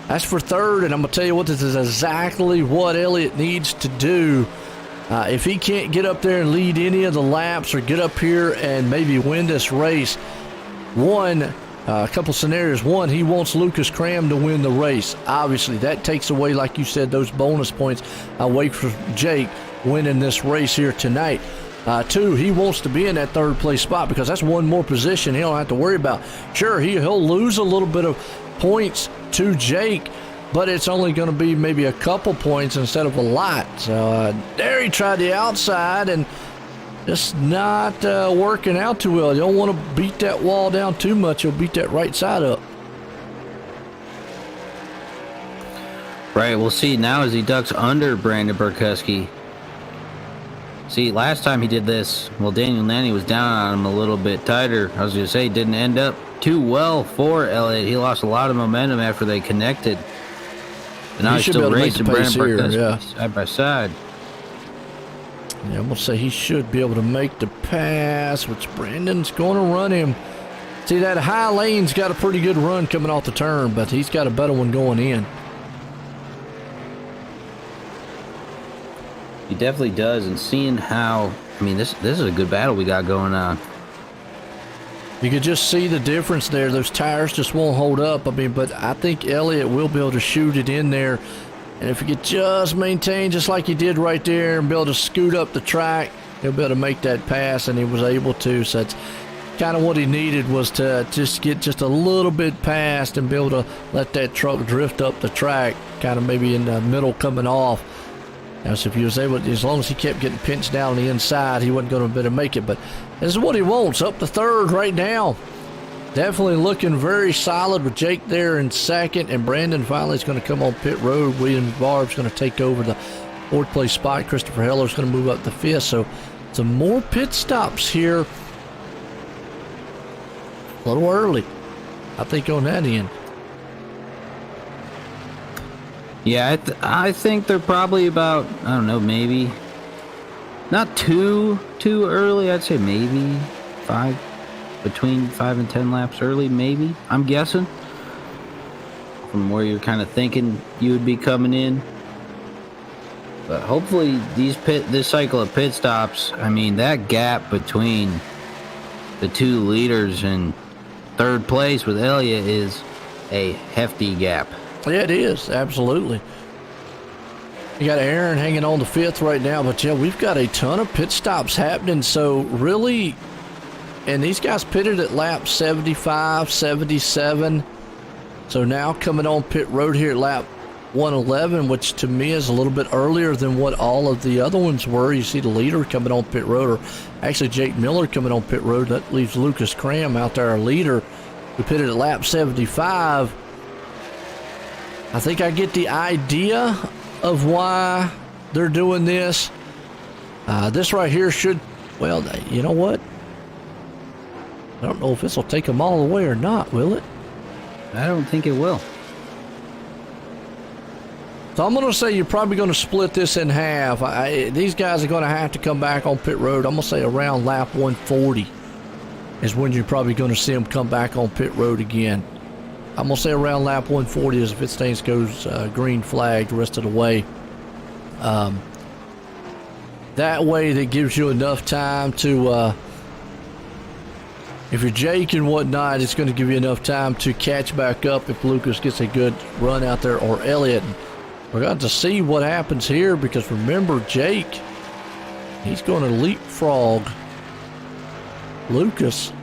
That's for third, and I'm going to tell you what, this is exactly what Elliott needs to do. If he can't get up there and lead any of the laps or get up here and maybe win this race, a couple scenarios. One, he wants Lucas Cram to win the race. Obviously, that takes away, like you said, those bonus points away from Jake winning this race here tonight. Two, he wants to be in that third place spot because that's one more position he don't have to worry about. Sure, he'll lose a little bit of points to Jake, but it's only going to be maybe a couple points instead of a lot. So there he tried the outside and just not working out too well. You don't want to beat that wall down too much. You'll beat that right side up. Right, we'll see now as he ducks under Brandon Burkuski. See, last time he did this, well, Daniel Nanny was down on him a little bit tighter. I was going to say, didn't end up too well for Elliott. He lost a lot of momentum after they connected. And now he's still racing Brandon Burkuski side by side. Yeah, I'm going to say he should be able to make the pass, which Brandon's going to run him. See, that high lane's got a pretty good run coming off the turn, but he's got a better one going in. He definitely does, and seeing how, I mean, this is a good battle we got going on. You could just see the difference there. Those tires just won't hold up. I mean, but I think Elliott will be able to shoot it in there. And if he could just maintain just like he did right there and be able to scoot up the track, he'll be able to make that pass, and he was able to. So that's kind of what he needed, was to just get just a little bit past and be able to let that truck drift up the track, kind of maybe in the middle coming off. Now, so if he was able, as long as he kept getting pinched down the inside, he wasn't going to be able to make it. But this is what he wants, up to third right now. Definitely looking very solid with Jake there in second, and Brandon finally is going to come on pit road. William Barb's going to take over the fourth place spot. Christopher Heller's going to move up to fifth. So some more pit stops here. A little early, I think, on that end. Yeah, I think they're probably about, I don't know, maybe not too early. I'd say maybe between 5 and 10 laps early, maybe, I'm guessing, from where you're kind of thinking you would be coming in. But hopefully this cycle of pit stops, I mean, that gap between the two leaders in third place with Elliott is a hefty gap. Yeah, it is, absolutely. You got Aaron hanging on the fifth right now, but yeah, we've got a ton of pit stops happening. So really, and these guys pitted at lap 75, 77. So now coming on pit road here at lap 111, which to me is a little bit earlier than what all of the other ones were. You see the leader coming on pit road, or actually Jake Miller coming on pit road. That leaves Lucas Cram out there, our leader, who pitted at lap 75. I think I get the idea of why they're doing this. This right here should, well, you know what? I don't know if this will take them all the way or not, will it? I don't think it will. So I'm going to say you're probably going to split this in half. These guys are going to have to come back on pit road. I'm going to say around lap 140 is when you're probably going to see them come back on pit road again. I'm going to say around lap 140 as if it stays goes green flag the rest of the way. That way, that gives you enough time to, if you're Jake and whatnot, it's going to give you enough time to catch back up if Lucas gets a good run out there, or Elliott. We're going to see what happens here, because remember, Jake, he's going to leapfrog Lucas.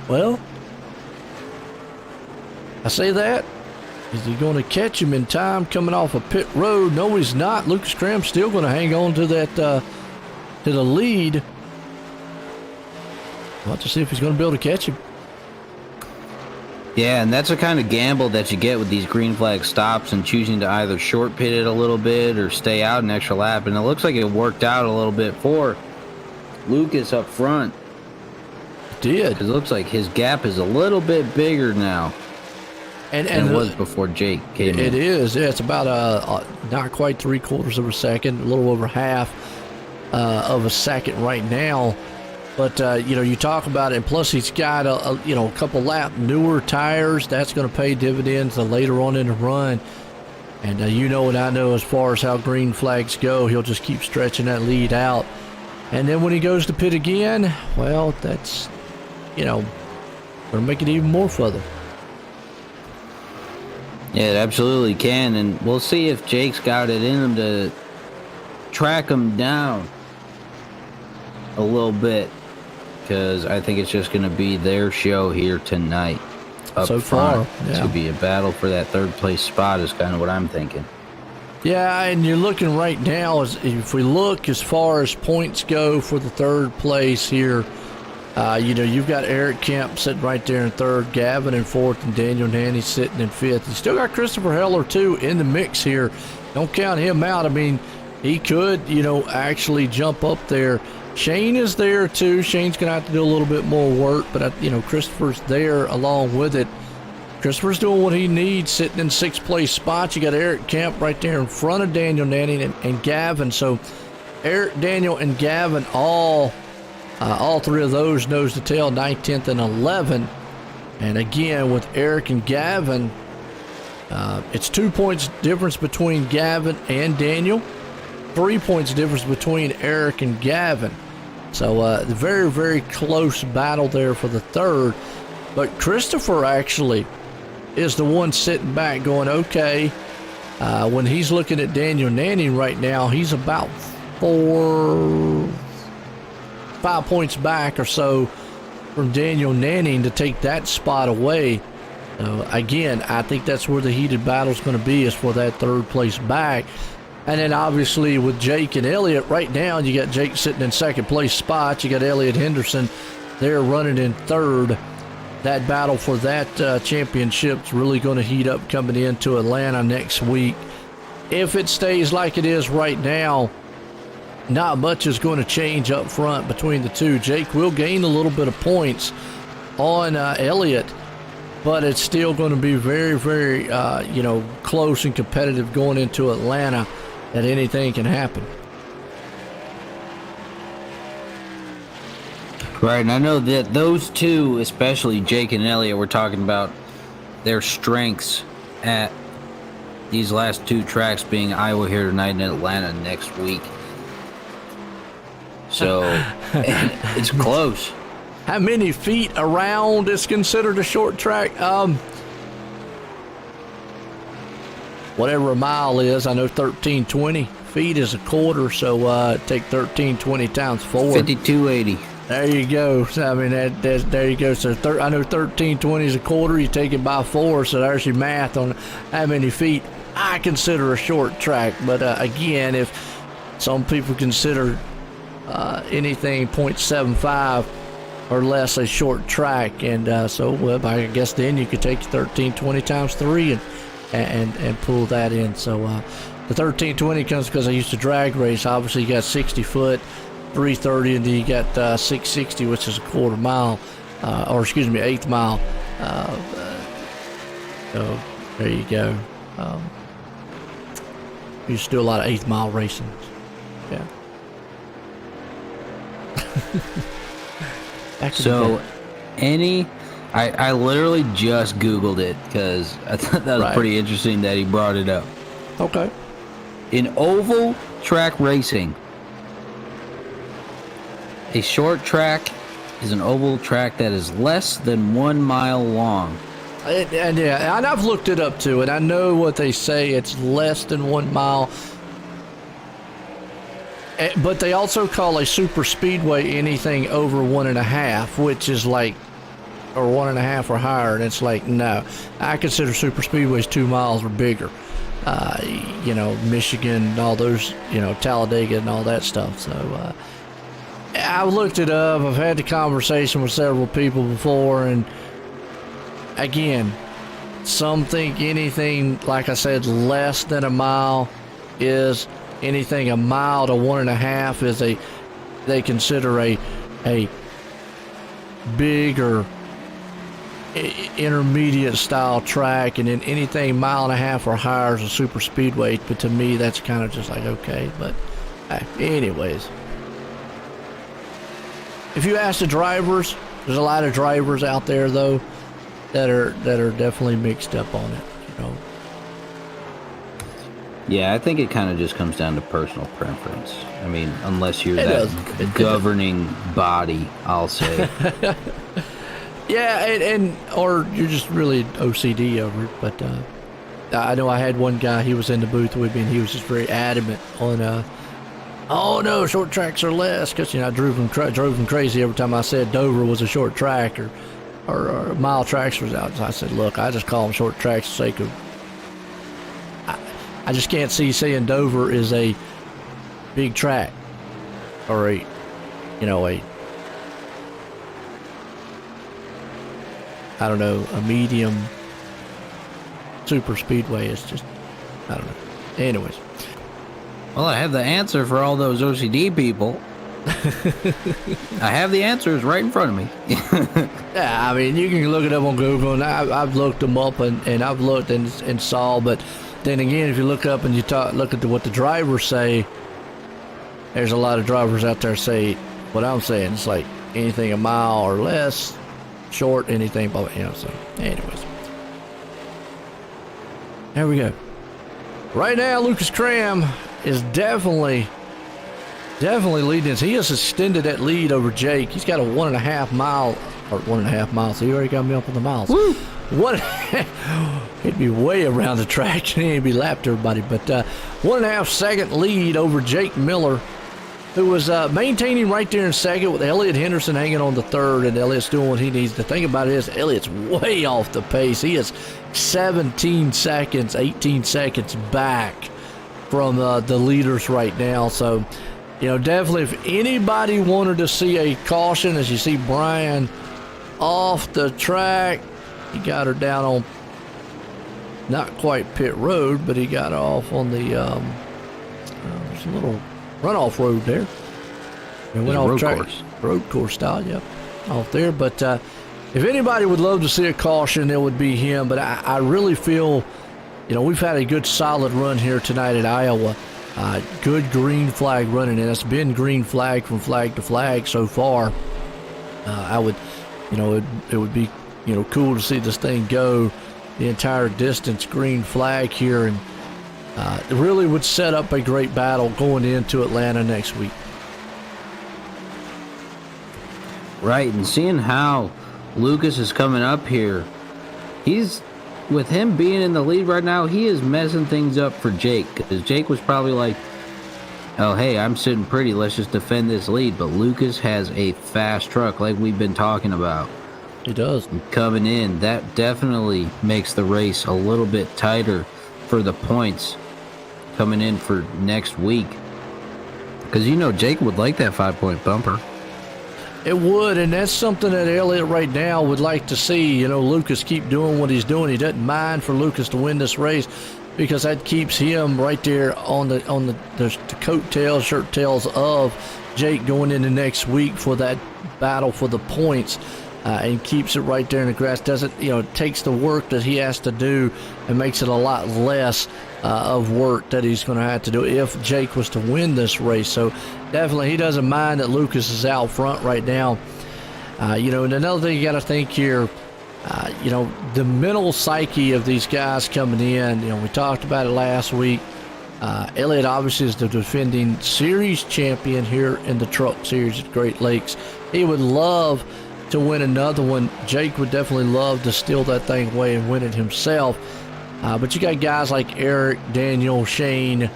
Well, I say that. Is he going to catch him in time coming off a pit road? No, he's not. Lucas Cram's still going to hang on to that, to the lead. We'll have to see if he's going to be able to catch him. Yeah, and that's the kind of gamble that you get with these green flag stops and choosing to either short pit it a little bit or stay out an extra lap. And it looks like it worked out a little bit for Lucas up front. It did. It looks like his gap is a little bit bigger now. And it was before Jake came in. It is. Yeah, it's about not quite 3/4 of a second, a little over half of a second right now. But you talk about it, and plus he's got a couple lap newer tires. That's going to pay dividends later on in the run. And and I know as far as how green flags go, he'll just keep stretching that lead out. And then when he goes to pit again, well, that's going to make it even more further. Yeah, it absolutely can, and we'll see if Jake's got it in him to track him down a little bit, because I think it's just going to be their show here tonight. Up so front. far, yeah. It's going to be a battle for that third place spot is kind of what I'm thinking. Yeah, and you're looking right now, if we look as far as points go for the third place here, you've got Eric Kemp sitting right there in third, Gavin in fourth, and Daniel Nanny sitting in fifth. You still got Christopher Heller, too, in the mix here. Don't count him out. I mean, he could, actually jump up there. Shane is there, too. Shane's going to have to do a little bit more work, but, Christopher's there along with it. Christopher's doing what he needs, sitting in sixth place spots. You got Eric Kemp right there in front of Daniel Nanny and Gavin. So Eric, Daniel, and Gavin all three of those nose to tail, 9th, 10th, and 11th. And again, with Eric and Gavin, it's 2 points difference between Gavin and Daniel, 3 points difference between Eric and Gavin. So very, very close battle there for the third. But Christopher actually is the one sitting back going, okay, when he's looking at Daniel Nanny right now, he's about 5 points back or so from Daniel Nanning to take that spot away. Again, I think that's where the heated battle is going to be, is for that third place back. And then obviously with Jake and Elliott right now, you got Jake sitting in second place spot. You got Elliott Henderson there running in third. That battle for that championship's really going to heat up coming into Atlanta next week. If it stays like it is right now, not much is going to change up front between the two. Jake will gain a little bit of points on Elliott, but it's still going to be very, very, close and competitive going into Atlanta, that anything can happen. Right, and I know that those two, especially Jake and Elliott, we're talking about their strengths at these last two tracks, being Iowa here tonight and Atlanta next week. So it's close. How many feet around is considered a short track? Whatever a mile is, I know 1320 feet is a quarter, so take 1320 times 4. 5280. There you go. So, I mean, there you go. So I know 1320 is a quarter. You take it by 4, so there's your math on how many feet I consider a short track. But again, if some people consider anything 0.75 or less a short track, and I guess then you could take 1320 times 3 and pull that in. So the 1320 comes because I used to drag race. Obviously, you got 60 foot, 330, and then you got 660, which is a quarter mile, eighth mile. So there you go. You used to do a lot of eighth mile racing. Yeah. So, I literally just Googled it because I thought that was pretty interesting that he brought it up. Okay. In oval track racing, A short track is an oval track that is less than 1 mile long. And I've looked it up too, and I know what they say. It's less than 1 mile. But they also call a super speedway anything over 1.5, which is like, or 1.5 or higher. And it's like, no, I consider super speedways 2 miles or bigger. Michigan, all those, Talladega and all that stuff. So I've looked it up. I've had the conversation with several people before, and again, some think anything, like I said, less than a mile is anything. A mile to 1.5 is they consider a big or intermediate style track, and then anything 1.5 miles or higher is a super speedway. But to me, that's kind of just like, okay. But anyways, if you ask the drivers, there's a lot of drivers out there though that are definitely mixed up on it. Yeah, I think it kind of just comes down to personal preference. I mean, unless you're that governing body, I'll say. Yeah, and or you're just really OCD over it. But I know I had one guy, he was in the booth with me, and he was just very adamant on, oh no, short tracks are less, because I drove him crazy every time I said Dover was a short track or mile tracks was out. So I said, look, I just call them short tracks for the sake of. I just can't see saying Dover is a big track or a medium super speedway. It's just, I don't know. Anyways. Well, I have the answer for all those OCD people. I have the answers right in front of me. Yeah, I mean, you can look it up on Google, and I've looked them up, and I've looked and saw, but then again, if you look up and you look at what the drivers say, there's a lot of drivers out there say what I'm saying. It's like anything a mile or less, short, anything, so anyways. There we go. Right now, Lucas Cram is definitely leading us. He has extended that lead over Jake. He's got a 1.5 mile, or 1.5 miles. So he already got me up on the miles. Woo! He'd be way around the track. He'd be lapped everybody. But 1.5 second lead over Jake Miller, who was maintaining right there in second with Elliott Henderson hanging on the third, and Elliott's doing what he needs. The thing about it is Elliott's way off the pace. He is 18 seconds back from the leaders right now. So, definitely if anybody wanted to see a caution, as you see Brian off the track, he got her down on not quite pit road, but he got off on the there's a little runoff road there. It went off track, road course style, yep, off there. But if anybody would love to see a caution, it would be him. But I really feel, we've had a good solid run here tonight at Iowa. Good green flag running, and it's been green flag from flag to flag so far. I would, it would be, cool to see this thing go the entire distance green flag here, and it really would set up a great battle going into Atlanta next week. Right, and seeing how Lucas is coming up here, with him being in the lead right now, he is messing things up for Jake, because Jake was probably like, oh, hey, I'm sitting pretty, let's just defend this lead. But Lucas has a fast truck like we've been talking about. He does. Coming in, that definitely makes the race a little bit tighter for the points coming in for next week. Because Jake would like that 5-point bumper. It would, and that's something that Elliott right now would like to see. Lucas keep doing what he's doing. He doesn't mind for Lucas to win this race, because that keeps him right there on the coattails, shirt tails of Jake going into next week for that battle for the points. And keeps it right there in the grass. Doesn't, takes the work that he has to do and makes it a lot less of work that he's going to have to do if Jake was to win this race. So definitely he doesn't mind that Lucas is out front right now. And another thing you got to think here, the mental psyche of these guys coming in, we talked about it last week. Elliott obviously is the defending series champion here in the Truck Series at Great Lakes. He would love to win another one. Jake would definitely love to steal that thing away and win it himself. But you got guys like Eric, Daniel, Shane,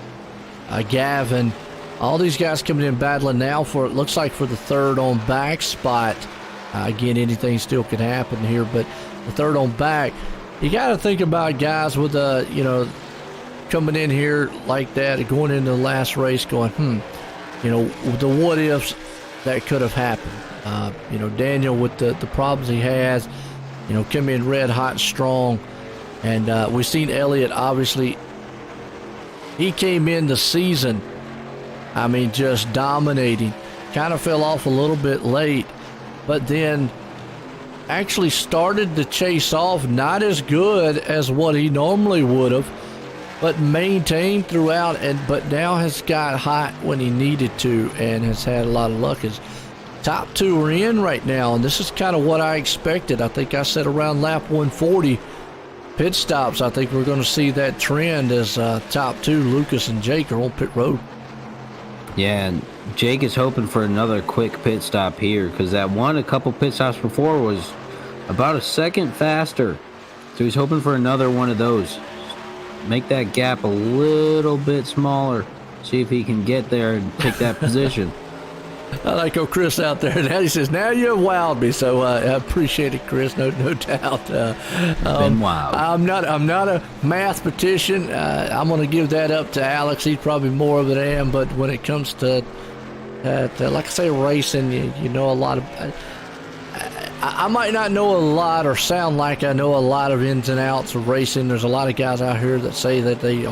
Gavin, all these guys coming in battling now for, it looks like, for the third on back spot. Again, anything still could happen here, but the third on back, you got to think about guys with coming in here like that, going into the last race going, the what ifs that could have happened. Daniel with the problems he has, come in red hot strong. And we've seen Elliott, obviously, he came in the season, just dominating. Kind of fell off a little bit late, but then actually started to chase off, not as good as what he normally would have, but maintained throughout, but now has got hot when he needed to and has had a lot of luck. His top two are in right now, and this is kind of what I expected. I think I said around lap 140 pit stops. I think we're going to see that trend as top two, Lucas and Jake, are on pit road. Yeah, and Jake is hoping for another quick pit stop here, because that one a couple pit stops before was about a second faster. So he's hoping for another one of those. Make that gap a little bit smaller. See if he can get there and take that position. I like Chris out there. Now he says, "Now you have wowed me." So I appreciate it, Chris. No doubt. Been wild. I'm not a mathematician. I'm going to give that up to Alex. He's probably more of it than I am. But when it comes to like I say, racing, you know a lot of. I might not know a lot or sound like I know a lot of ins and outs of racing. There's a lot of guys out here that say that they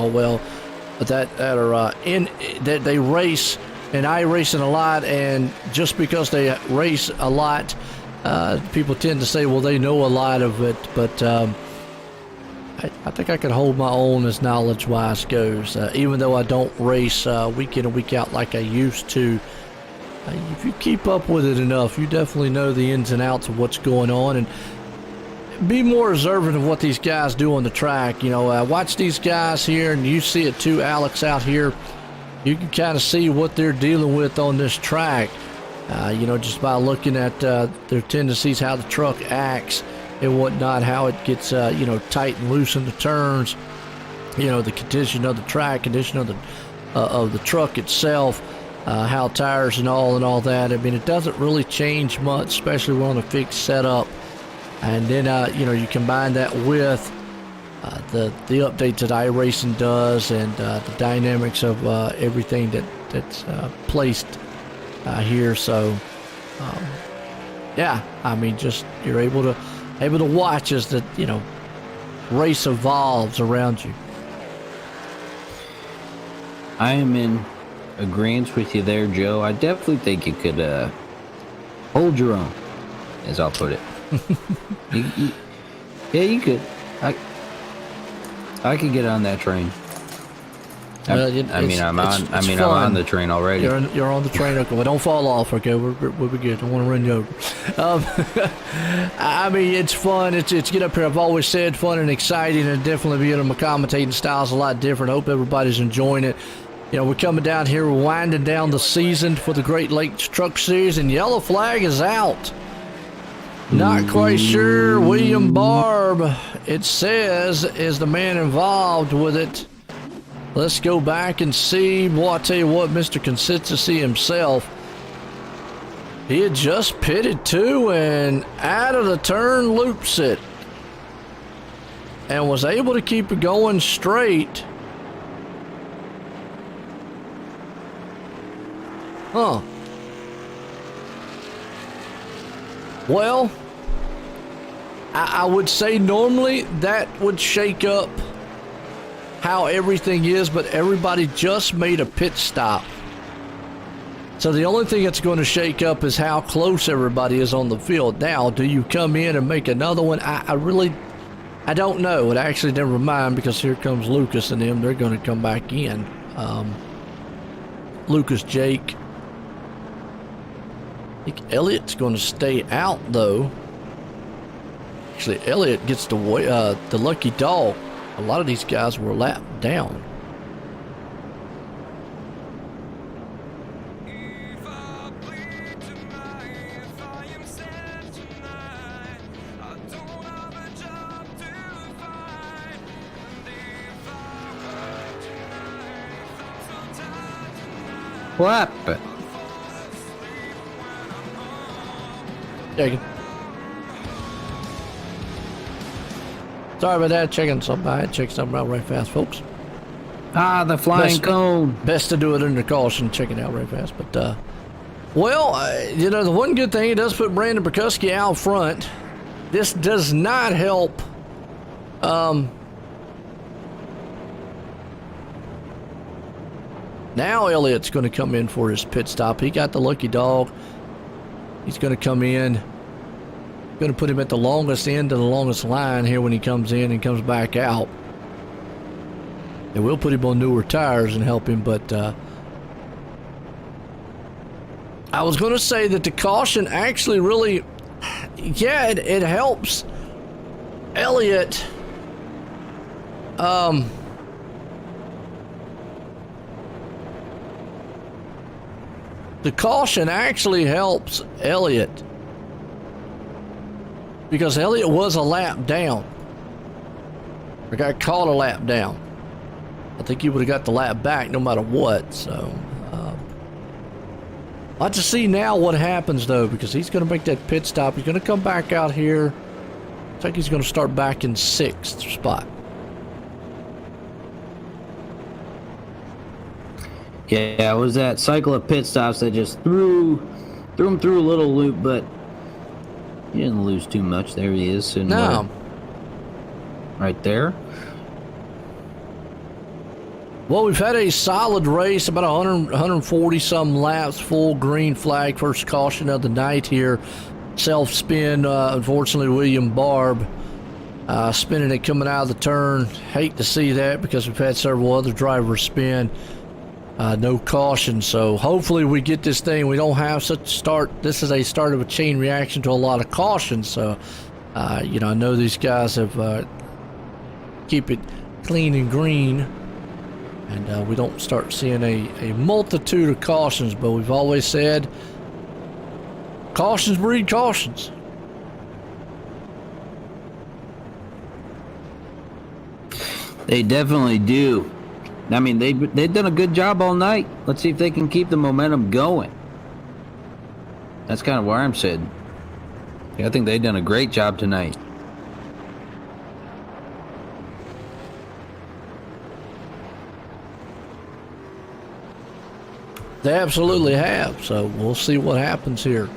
that they race in iRacing a lot, and just because they race a lot, people tend to say, well, they know a lot of it. But I think I can hold my own as knowledge-wise goes, even though I don't race week in and week out like I used to. If you keep up with it enough, you definitely know the ins and outs of what's going on, and be more observant of what these guys do on the track. Watch these guys here, and you see it too, Alex, out here. You can kind of see what they're dealing with on this track, just by looking at their tendencies, how the truck acts and whatnot, how it gets, tight and loose in the turns, the condition of the track, condition of the truck itself. How tires and all that. It doesn't really change much, especially when on a fixed setup. And then, you combine that with the updates that iRacing does, and the dynamics of everything that's placed here. So, just you're able to watch as the race evolves around you. I am in agreement with you there, Joe. I definitely think you could hold your own, as I'll put it. You could. I could get on that train. I'm on the train already. You're on the train. Okay, well, don't fall off. Okay, we'll be good. I don't want to run you over. It's fun. It's get up here. I've always said fun and exciting, and definitely my commentating style's a lot different. Hope everybody's enjoying it. We're coming down here, we're winding down the season for the Great Lakes Truck Series, and yellow flag is out. Not quite sure. William Barb, it says, is the man involved with it. Let's go back and see. Well, I'll tell you what, Mr. Consistency himself, he had just pitted too, and out of the turn loops it, and was able to keep it going straight. Huh. Well, I would say normally that would shake up how everything is, but everybody just made a pit stop. So the only thing that's going to shake up is how close everybody is on the field. Now, do you come in and make another one? I don't know. It actually never mind, because here comes Lucas and them. They're going to come back in. Lucas, Jake. I think Elliott's going to stay out, though. Actually, Elliott gets the lucky dog. A lot of these guys were lapped down. What happened? Checking. Sorry about that. Checking something. I had to check something out right fast, folks. Ah, the flying cone. Best to do it under caution. Check it out right fast. But, you know, the one good thing, it does put Brandon Perkuski out front. This does not help. Now Elliott's going to come in for his pit stop. He got the lucky dog. He's going to come in. Going to put him at the longest end of the longest line here when he comes in and comes back out. And we'll put him on newer tires and help him, but I was going to say that the caution actually really, yeah, it helps Elliott. The caution actually helps Elliott because Elliott was a lap down. Or got caught a lap down. I think he would have got the lap back no matter what. So, I'll have to see now what happens though, because he's going to make that pit stop. He's going to come back out here. I think he's going to start back in 6th spot. Yeah, it was that cycle of pit stops that just threw him through a little loop, but he didn't lose too much. There he is. No. Right there. Well, we've had a solid race, about 140 some laps, full green flag, first caution of the night here. Self-spin, unfortunately, William Barb spinning it coming out of the turn. Hate to see that because we've had several other drivers spin. No caution, so hopefully we get this thing. We don't have such a start. This is a start of a chain reaction to a lot of caution, so you know, I know these guys have keep it clean and green, and we don't start seeing a multitude of cautions, but we've always said cautions breed cautions. They definitely do. I mean, they've done a good job all night. Let's see if they can keep the momentum going. That's kind of where I'm sitting. Yeah, I think they've done a great job tonight. They absolutely have, so we'll see what happens here.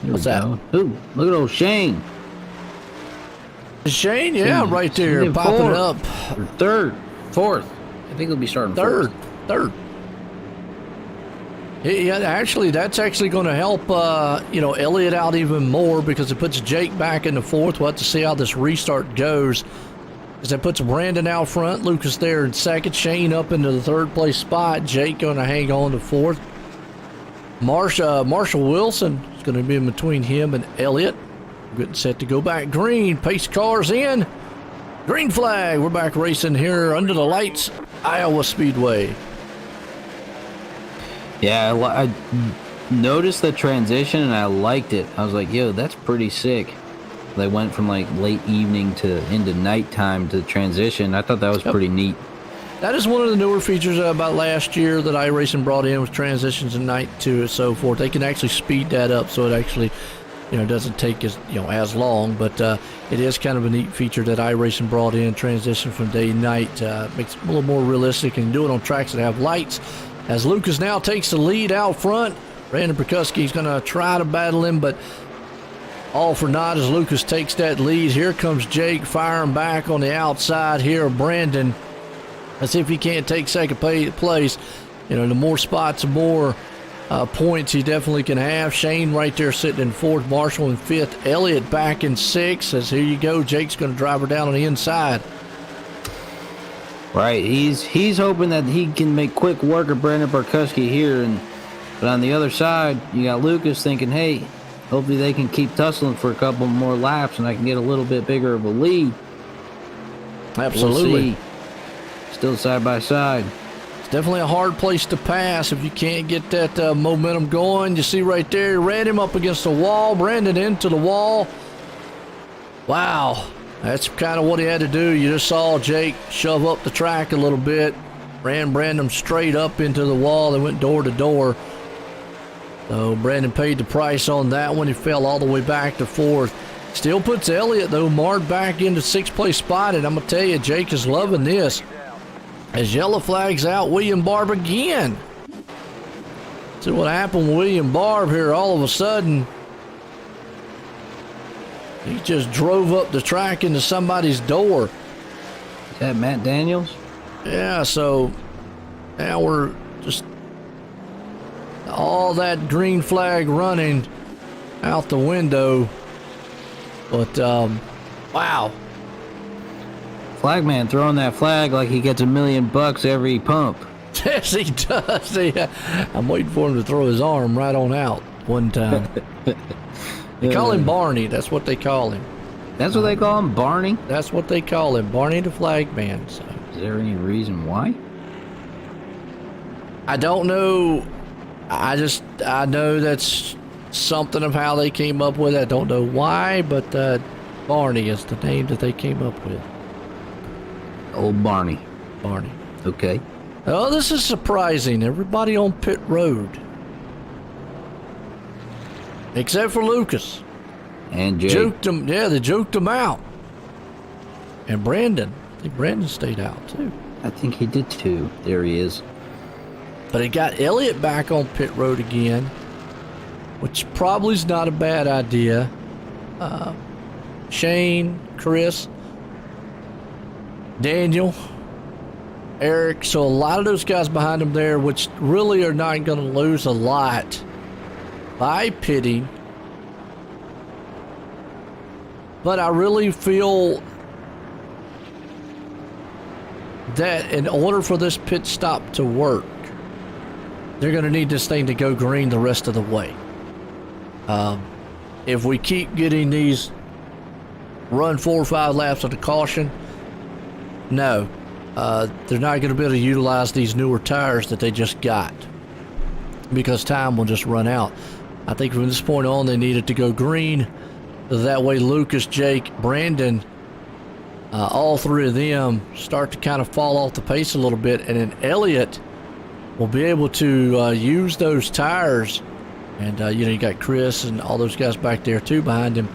What's that? Ooh, look at old Shane. Shane, yeah, right there, popping fourth, up. or third, fourth. I think he'll be starting Third. fourth. Yeah, actually, that's actually going to help, you know, Elliott out even more because it puts Jake back in the 4th. We'll have to see how this restart goes. Because that puts Brandon out front, Lucas there in 2nd, Shane up into the 3rd place spot, Jake going to hang on to 4th. Marshall Wilson is going to be in between him and Elliott. Getting set to go back green. Pace cars in. Green flag. We're back racing here under the lights, Iowa Speedway. Yeah, I noticed the transition and I liked it. I was like, yo, that's pretty sick. They went from like late evening to into nighttime to transition. I thought that was pretty neat. That is one of the newer features about last year that iRacing brought in with transitions and night to and so forth. They can actually speed that up so it actually, you know, doesn't take as long. But it is kind of a neat feature that iRacing brought in, transition from day to night. Makes it a little more realistic and do it on tracks that have lights. As Lucas now takes the lead out front, Brandon Perkuski's going to try to battle him, but all for naught as Lucas takes that lead. Here comes Jake firing back on the outside here of Brandon. As if he can't take second place. You know, the more spots, the more points he definitely can have. Shane right there sitting in 4th, Marshall in 5th, Elliott back in 6th. As here you go, Jake's going to drive her down on the inside. Right, he's hoping that he can make quick work of Brandon Perkuski here, but on the other side, you got Lucas thinking, hey, hopefully they can keep tussling for a couple more laps and I can get a little bit bigger of a lead. Absolutely. We'll see. Still side by side. definitely a hard place to pass if you can't get that momentum going. You see right there, ran him up against the wall, Brandon into the wall. Wow, that's kind of what he had to do. You just saw Jake shove up the track a little bit, ran Brandon straight up into the wall. They went door to door. So Brandon paid the price on that one. He fell all the way back to 4th. Still puts Elliott, though, marred back into 6th place spot. And I'm going to tell you, Jake is loving this. As yellow flags out, William Barb again. See what happened with William Barb here. All of a sudden, he just drove up the track into somebody's door. Is that Matt Daniels? Yeah, so now we're just all that green flag running out the window. But, wow. Flagman throwing that flag like he gets $1 million every pump. Yes, he does. I'm waiting for him to throw his arm right on out one time. They call him Barney. That's what they call him. That's what they call him, Barney? That's what they call him, Barney the Flagman. So. Is there any reason why? I don't know. I know that's something of how they came up with it. I don't know why, but Barney is the name that they came up with. Old Barney. Barney. Okay. Oh, this is surprising. Everybody on pit road. Except for Lucas. And Jake. Joked him. Yeah, they joked him out. And Brandon. I think Brandon stayed out too. I think he did too. There he is. But it got Elliott back on pit road again, which probably is not a bad idea. Shane, Chris, Daniel, Eric. So a lot of those guys behind him there, which really are not going to lose a lot by pitting. But I really feel that in order for this pit stop to work, they're going to need this thing to go green the rest of the way. If we keep getting these run 4 or 5 laps of the caution, no, they're not going to be able to utilize these newer tires that they just got because time will just run out. I think from this point on, they needed to go green. That way, Lucas, Jake, Brandon, all 3 of them start to kind of fall off the pace a little bit, and then Elliott will be able to use those tires. And, you got Chris and all those guys back there, too, behind him.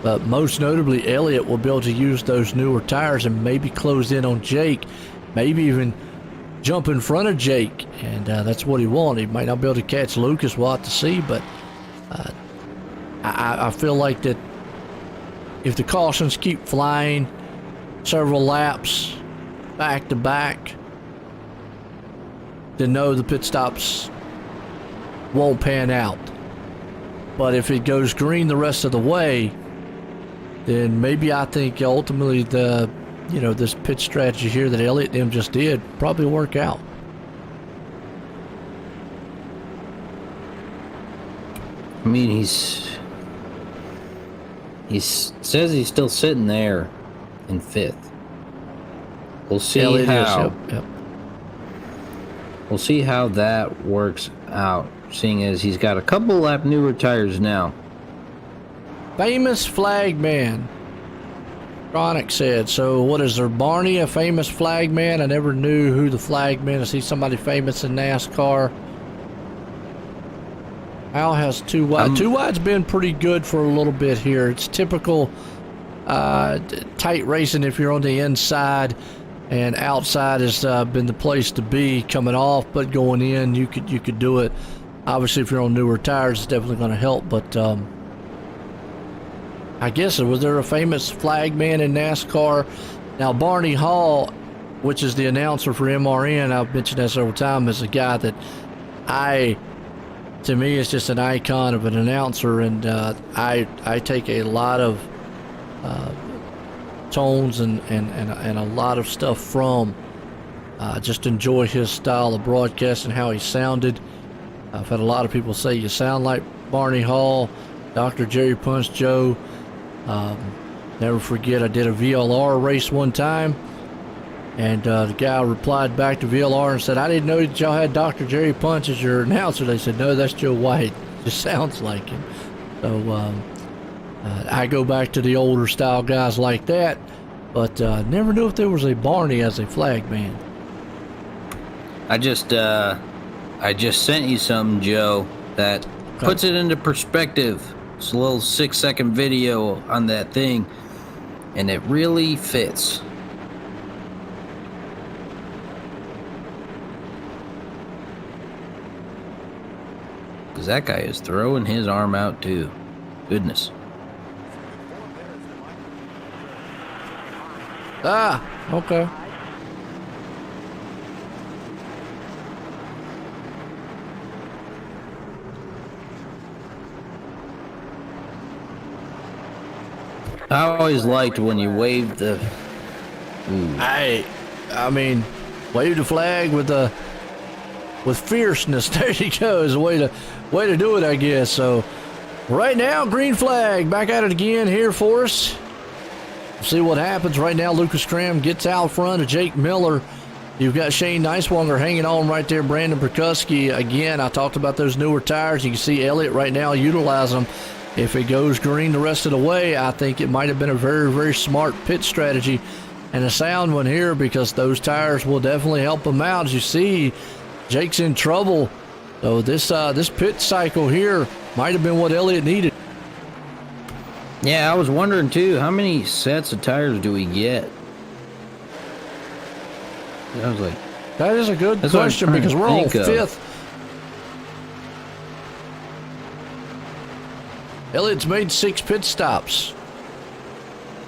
But most notably, Elliott will be able to use those newer tires and maybe close in on Jake, maybe even jump in front of Jake. And that's what he wants. He might not be able to catch Lucas. We'll have to see. But I feel like that if the cautions keep flying several laps back to back, then no, the pit stops won't pan out. But if it goes green the rest of the way, then maybe I think ultimately this pit strategy here that Elliott and them just did probably work out. I mean, he says he's still sitting there in 5th. We'll see how. Yep. We'll see how that works out, seeing as he's got a couple lap newer tires now. Famous flagman, Chronic said. So what is there, Barney, a famous flagman? I never knew who the flagman is. He somebody famous in NASCAR. Al has 2 wide. 2 wide's been pretty good for a little bit here. It's typical tight racing if you're on the inside, and outside has been the place to be coming off, but going in you could do it. Obviously, if you're on newer tires, it's definitely going to help. But I guess was there a famous flagman in NASCAR? Now Barney Hall, which is the announcer for MRN, I've mentioned that several times, is a guy that to me, it's just an icon of an announcer, and I take a lot of tones and a lot of stuff from. Just enjoy his style of broadcast and how he sounded. I've had a lot of people say you sound like Barney Hall, Dr. Jerry Punch Joe. Never forget, I did a VLR race one time, And the guy replied back to VLR and said, I didn't know that y'all had Dr. Jerry Punch as your announcer. They said, no, that's Joe White. Just sounds like him. So I go back to the older style guys like that, but never knew if there was a Barney as a flag man. I just sent you something, Joe, that puts it into perspective. It's a little 6-second video on that thing, and it really fits. Because that guy is throwing his arm out too. Goodness. Ah, okay. I always liked when you waved the... I mean, wave the flag with fierceness. There you go. Is a way to do it, I guess. So right now, green flag. Back at it again here for us. See what happens. Right now, Lucas Cram gets out front of Jake Miller. You've got Shane Neiswanger hanging on right there. Brandon Perkuski. Again, I talked about those newer tires. You can see Elliott right now utilize them. If it goes green the rest of the way, I think it might have been a very, very smart pit strategy and a sound one here, because those tires will definitely help him out. As you see, Jake's in trouble. So this pit cycle here might have been what Elliott needed. Yeah, I was wondering too, how many sets of tires do we get? I was like, that is a good question, because we're on fifth. Elliott's made 6 pit stops.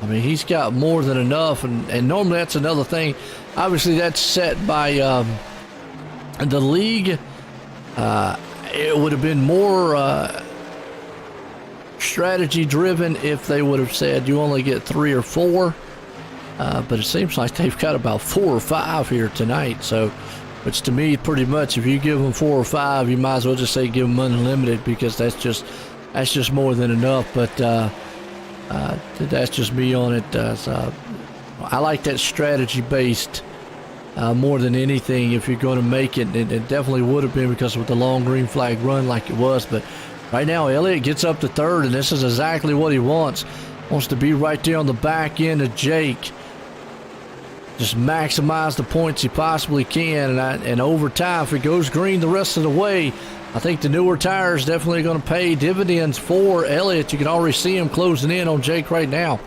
I mean, he's got more than enough, and normally that's another thing. Obviously, that's set by the league. It would have been more strategy driven if they would have said you only get 3 or 4. But it seems like they've got about 4 or 5 here tonight. So, which to me, pretty much, if you give them 4 or 5, you might as well just say give them unlimited, because that's just more than enough. But that's just me on it. So I like that strategy based more than anything. If you're going to make it, it definitely would have been, because with the long green flag run like it was. But right now, Elliott gets up to 3rd, and this is exactly what he wants. Wants to be right there on the back end of Jake. Just maximize the points he possibly can, and over time, if it goes green the rest of the way, I think the newer tires definitely going to pay dividends for Elliott. You can already see him closing in on Jake right now.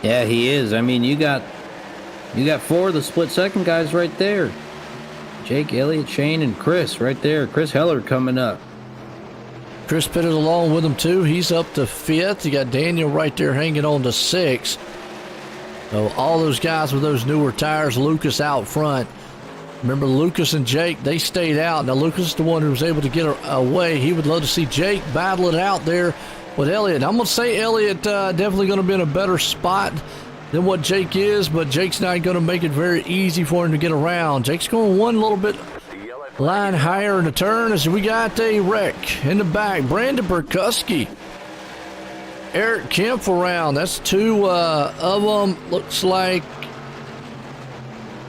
yeah, he is. I mean, you got 4 of the split-second guys right there. Jake, Elliott, Shane, and Chris right there. Chris Heller coming up. Chris pitted along with him too. He's up to 5th. You got Daniel right there hanging on to 6th. So all those guys with those newer tires, Lucas out front. Remember, Lucas and Jake, they stayed out. Now, Lucas is the one who was able to get away. He would love to see Jake battle it out there with Elliott. I'm going to say Elliott definitely going to be in a better spot than what Jake is, but Jake's not going to make it very easy for him to get around. Jake's going one little bit line higher in the turn as we got a wreck in the back. Brandon Perkuski. Eric Kemp around. That's 2 of them. Looks like,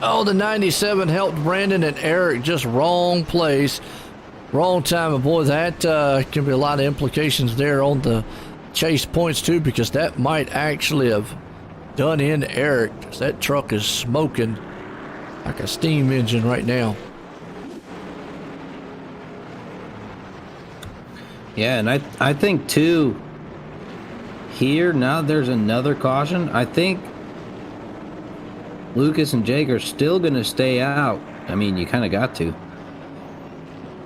the 97 helped Brandon, and Eric just wrong place, wrong time. And boy, that can be a lot of implications there on the chase points too, because that might actually have done in Eric. That truck is smoking like a steam engine right now. Yeah, and I think too, here now there's another caution. I think Lucas and Jake are still going to stay out. I mean, you kind of got to.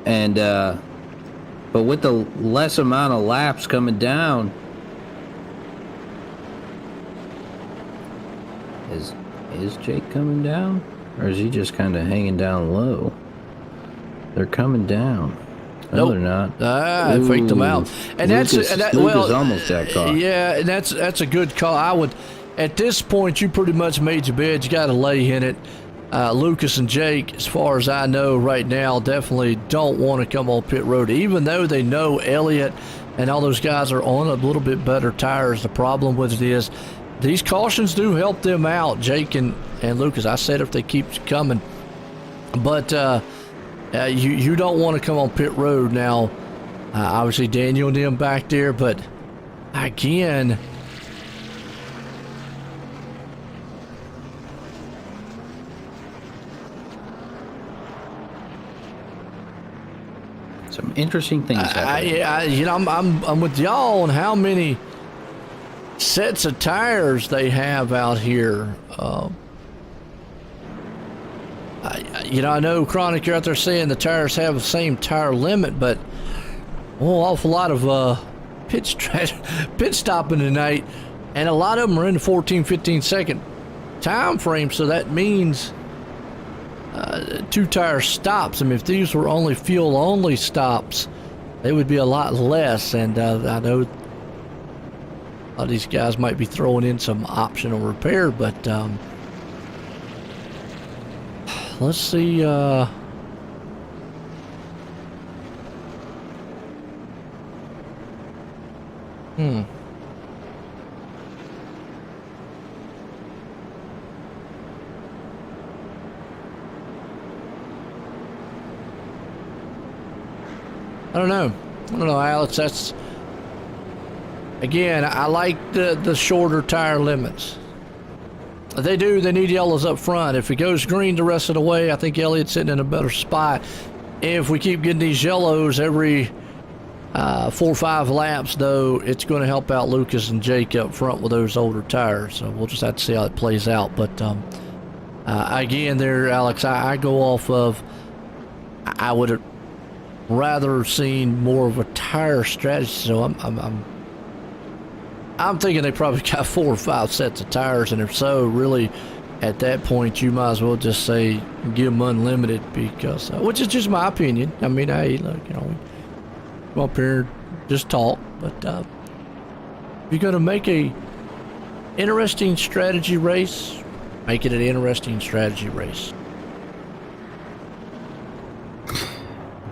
And but with the less amount of laps coming down, is Jake coming down, or is he just kind of hanging down low? They're coming down. No, nope. They're not. I faked them out, and Lucas, Lucas almost got caught. Yeah, and that's a good call. I would, at this point, you pretty much made your bed. You got to lay in it. Lucas and Jake, as far as I know right now, definitely don't want to come on pit road, even though they know Elliott and all those guys are on a little bit better tires. The problem with it is these cautions do help them out, Jake and Lucas. I said if they keep coming. But you don't want to come on pit road now. Obviously, Daniel and them back there, but again, some interesting things happening. I'm with y'all on how many sets of tires they have out here. I know, Chronic, you're out there saying the tires have the same tire limit, but awful lot of pit stopping tonight, and a lot of them are in the 14, 15 second time frame, so that means 2 tire stops. I mean, if these were only fuel only stops, they would be a lot less, and I know a lot of these guys might be throwing in some optional repair, but let's see. I don't know, Alex. That's, again, I like the shorter tire limits. They need yellows up front. If it goes green the rest of the way, I think Elliott's sitting in a better spot. If we keep getting these yellows every 4 or 5 laps, though, it's going to help out Lucas and Jake up front with those older tires. So we'll just have to see how it plays out. But again, there, Alex, I go off of, I would have rather seen more of a tire strategy. So I'm thinking they probably got 4 or 5 sets of tires, and if so, really, at that point, you might as well just say give them unlimited, because which is just my opinion. I mean, hey, look, we come up here, just talk, but if you're going to make a interesting strategy race, make it an interesting strategy race.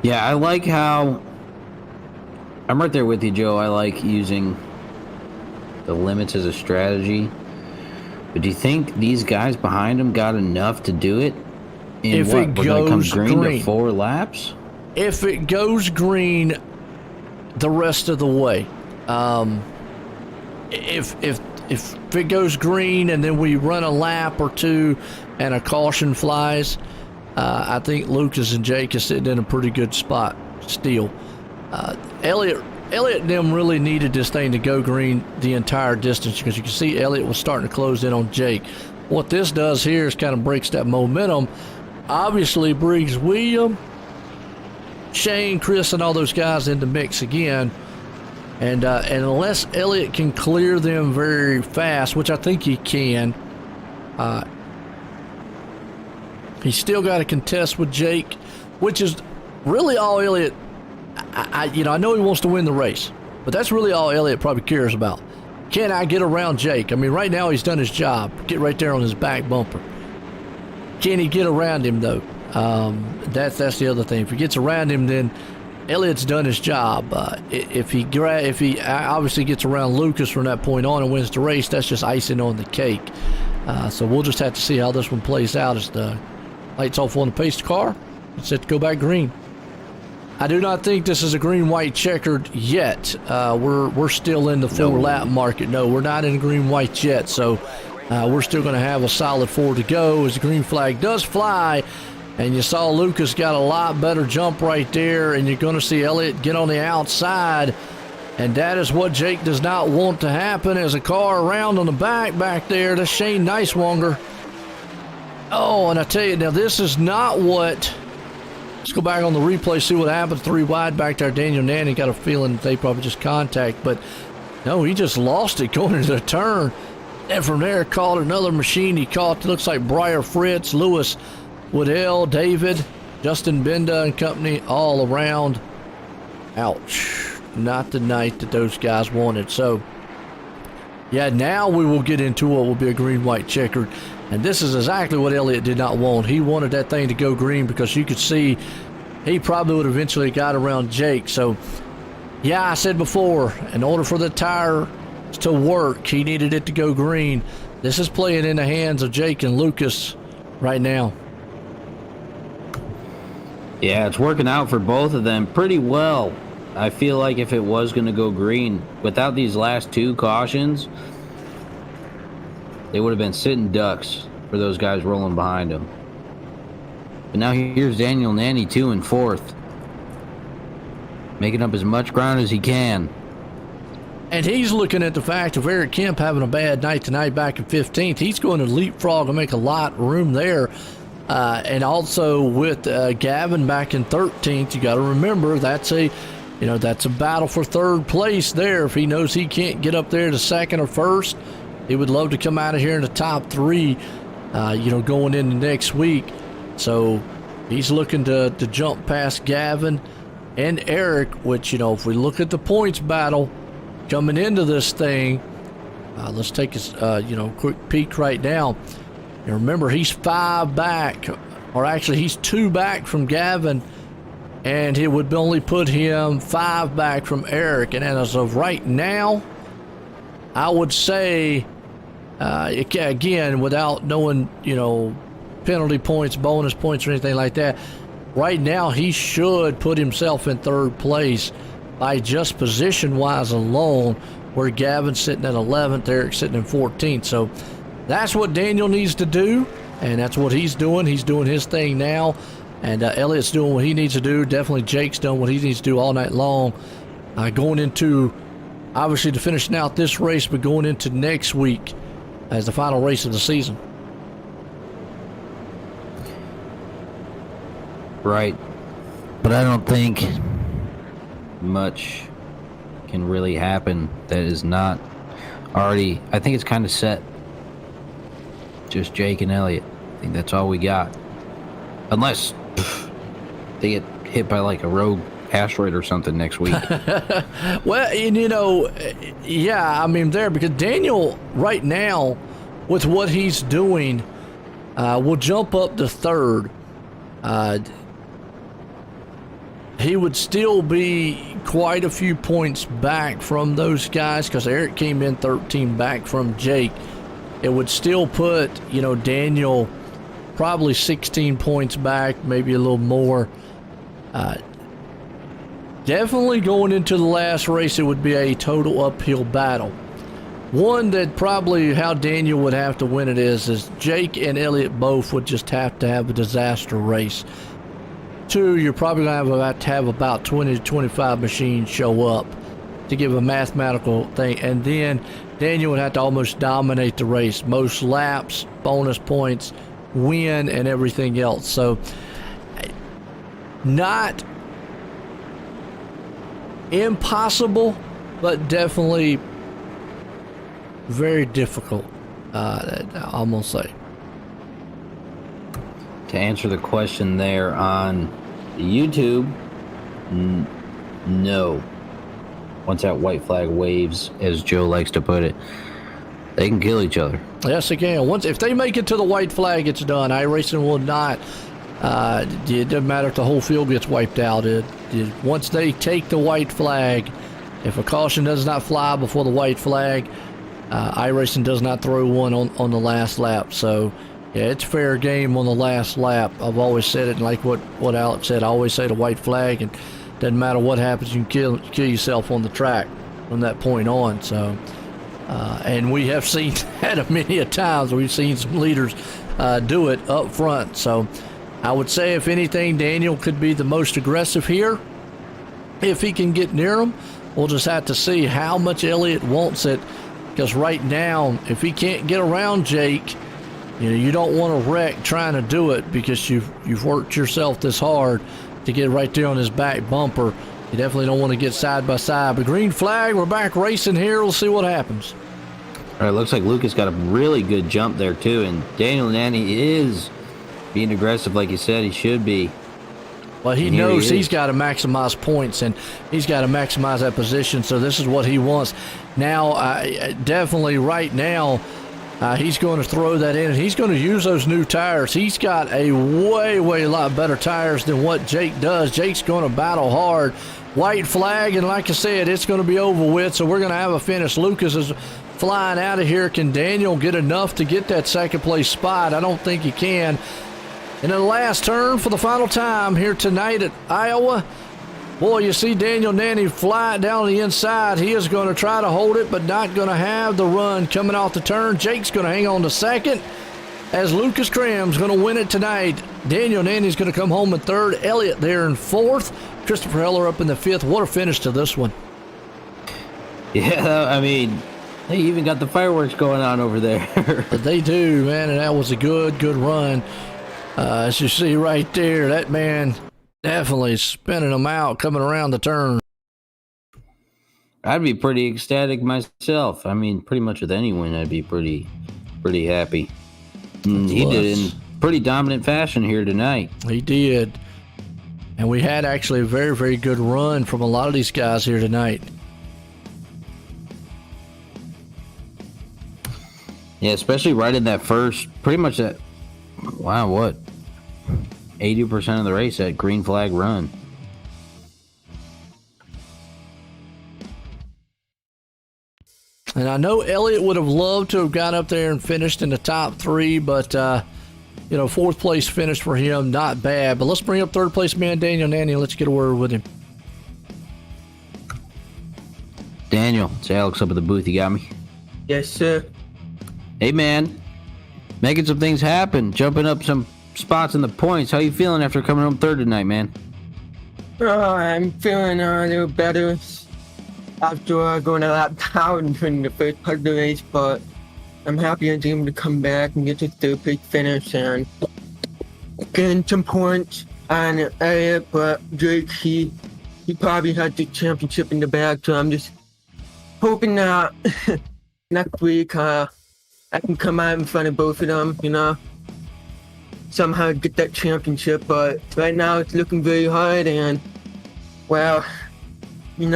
Yeah, I like how, I'm right there with you, Joe. I like using the limits as a strategy. But do you think these guys behind them got enough to do it in if what? It We're goes going to come green to 4 laps? If it goes green the rest of the way, if it goes green and then we run a lap or 2 and a caution flies, I think Lucas and Jake is sitting in a pretty good spot still. Elliott and them really needed this thing to go green the entire distance, because you can see Elliott was starting to close in on Jake. What this does here is kind of breaks that momentum. Obviously brings William, Shane, Chris, and all those guys in the mix again. And unless Elliott can clear them very fast, which I think he can, he's still got to contest with Jake, which is really all Elliott. I know he wants to win the race, but that's really all Elliott probably cares about. Can I get around Jake? I mean, right now he's done his job. Get right there on his back bumper. Can he get around him, though? That's the other thing. If he gets around him, then Elliott's done his job. If he obviously gets around Lucas from that point on and wins the race, that's just icing on the cake. So we'll just have to see how this one plays out as the lights off on the pace car. It's set to go back green. I do not think this is a green-white checkered yet. We're still in the 4-lap market. No, we're not in green-white yet, so we're still going to have a solid 4 to go as the green flag does fly. And you saw Lucas got a lot better jump right there, and you're going to see Elliott get on the outside. And that is what Jake does not want to happen, as a car around on the back there. That's Shane Nicewonger. Oh, and I tell you, now this is not what... Let's go back on the replay, see what happened. 3 wide back there. Daniel Nanny got a feeling they probably just contact, but no, he just lost it going into the turn. And from there, caught another machine. He caught, looks like Briar Fritz, Lewis Woodell, David, Justin Benda and company all around. Ouch. Not the night that those guys wanted. So, yeah, now we will get into what will be a green-white checkered. And this is exactly what Elliott did not want. He wanted that thing to go green because you could see he probably would eventually got around Jake. So, yeah, I said before, in order for the tire to work. He needed it to go green. This is playing in the hands of Jake and Lucas right now. Yeah, it's working out for both of them pretty well. I feel like if it was going to go green, without these last 2 cautions, they would have been sitting ducks for those guys rolling behind them. But now here's Daniel Nanny 2 and 4th, making up as much ground as he can. And he's looking at the fact of Eric Kemp having a bad night tonight back in 15th. He's going to leapfrog and make a lot of room there. And also with Gavin back in 13th, you got to remember that's a battle for 3rd place there. If he knows he can't get up there to 2nd or 1st, he would love to come out of here in the top 3, going into next week. So he's looking to jump past Gavin and Eric, which, if we look at the points battle coming into this thing, let's take a quick peek right now. And remember, he's 5 back, or actually he's 2 back from Gavin, and it would only put him 5 back from Eric. And as of right now, I would say, again, without knowing, penalty points, bonus points, or anything like that, right now he should put himself in 3rd place by just position-wise alone, where Gavin's sitting at 11th, Eric's sitting in 14th. So that's what Daniel needs to do, and that's what he's doing. He's doing his thing now, and Elliot's doing what he needs to do. Definitely Jake's done what he needs to do all night long. Going into, obviously, to finishing out this race, but going into next week as the final race of the season. Right. But I don't think much can really happen that is not already, I think it's kind of set. Just Jake and Elliot. I think that's all we got. Unless they get hit by like a rogue asteroid or something next week. Well, and yeah, I mean, because Daniel right now, with what he's doing, will jump up to 3rd. He would still be quite a few points back from those guys, because Eric came in 13 back from Jake. It would still put, Daniel probably 16 points back, maybe a little more. Definitely going into the last race, it would be a total uphill battle. One that probably how Daniel would have to win it is Jake and Elliot both would just have to have a disaster race. 2, you're probably going to have about 20 to 25 machines show up to give a mathematical thing. And then Daniel would have to almost dominate the race. Most laps, bonus points, win, and everything else. So, not impossible, but definitely very difficult, I'm going to say. To answer the question there on YouTube, no. Once that white flag waves, as Joe likes to put it, they can kill each other. Yes, they can. If they make it to the white flag, it's done. iRacing will not. It doesn't matter if the whole field gets wiped out. Once they take the white flag, if a caution does not fly before the white flag, iRacing does not throw one on the last lap. So, yeah, it's fair game on the last lap. I've always said it, and like what Alex said, I always say the white flag, and doesn't matter what happens, you can kill yourself on the track from that point on. So, and we have seen that many a times. We've seen some leaders do it up front. So, I would say, if anything, Daniel could be the most aggressive here. If he can get near him, we'll just have to see how much Elliott wants it. Because right now, if he can't get around Jake, you don't want to wreck trying to do it, because you've worked yourself this hard to get right there on his back bumper. You definitely don't want to get side by side. But green flag, we're back racing here. We'll see what happens. All right, looks like Lucas got a really good jump there too, and Daniel Nanny is being aggressive like you said he should be. Well, he knows he's got to maximize points, and he's got to maximize that position, so this is what he wants. Now, definitely right now, He's going to throw that in, and he's going to use those new tires. He's got a way lot better tires than what Jake does. Jake's going to battle hard. White flag, and like I said, it's going to be over with, so we're going to have a finish. Lucas is flying out of here. Can Daniel get enough to get that second place spot? I don't think he can. And then the last turn for the final time here tonight at Iowa. Boy, you see Daniel Nanny fly down the inside. He is going to try to hold it, but not going to have the run coming off the turn. Jake's going to hang on to second as Lucas Cram's going to win it tonight. Daniel Nanny's going to come home in third. Elliott there in fourth. Christopher Heller up in the fifth. What a finish to this one. Yeah, I mean, they even got the fireworks going on over there. But they do, man, and that was a good run. As you see right there, that man definitely spinning them out, coming around the turn. I'd be pretty ecstatic myself. I mean, pretty much with any win, I'd be pretty happy. He did it in pretty dominant fashion here tonight. He did. And we had actually a very good run from a lot of these guys here tonight. Yeah, especially right in that first, pretty much that, wow, what? 80% of the race, that green flag run. And I know Elliott would have loved to have got up there and finished in the top three, but, fourth place finish for him, not bad. But let's bring up third place man Daniel Nanny and let's get a word with him. Daniel, it's Alex up at the booth. You got me? Yes, sir. Hey, man. Making some things happen. Jumping up some spots in the points. How you feeling after coming home third tonight, man? I'm feeling a little better after going a lap down during the first part of the race, but I'm happy I was able to come back and get to third place finish and gain some points on Elliott, but Jake, he probably had the championship in the bag, so I'm just hoping that next week I can come out in front of both of them, somehow get that championship, but right now it's looking very hard, and well, you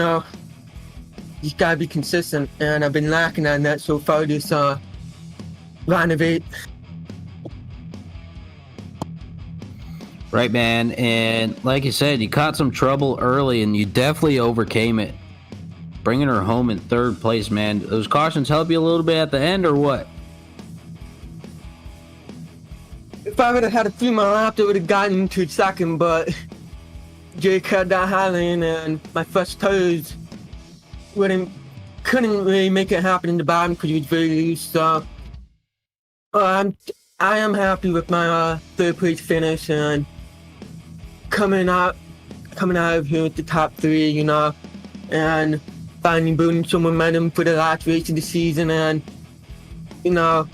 just gotta be consistent, and I've been lacking on that so far this round of 8. Right, man, and like you said, you caught some trouble early, and you definitely overcame it, bringing her home in third place, man. Those cautions help you a little bit at the end, or what? If I would have had a few more laps, I would have gotten to second, but Jake had that high lane, and my first toes couldn't really make it happen in the bottom because he was very loose. So I am happy with my third place finish and coming out of here with the top 3, and finally building some momentum for the last race of the season, and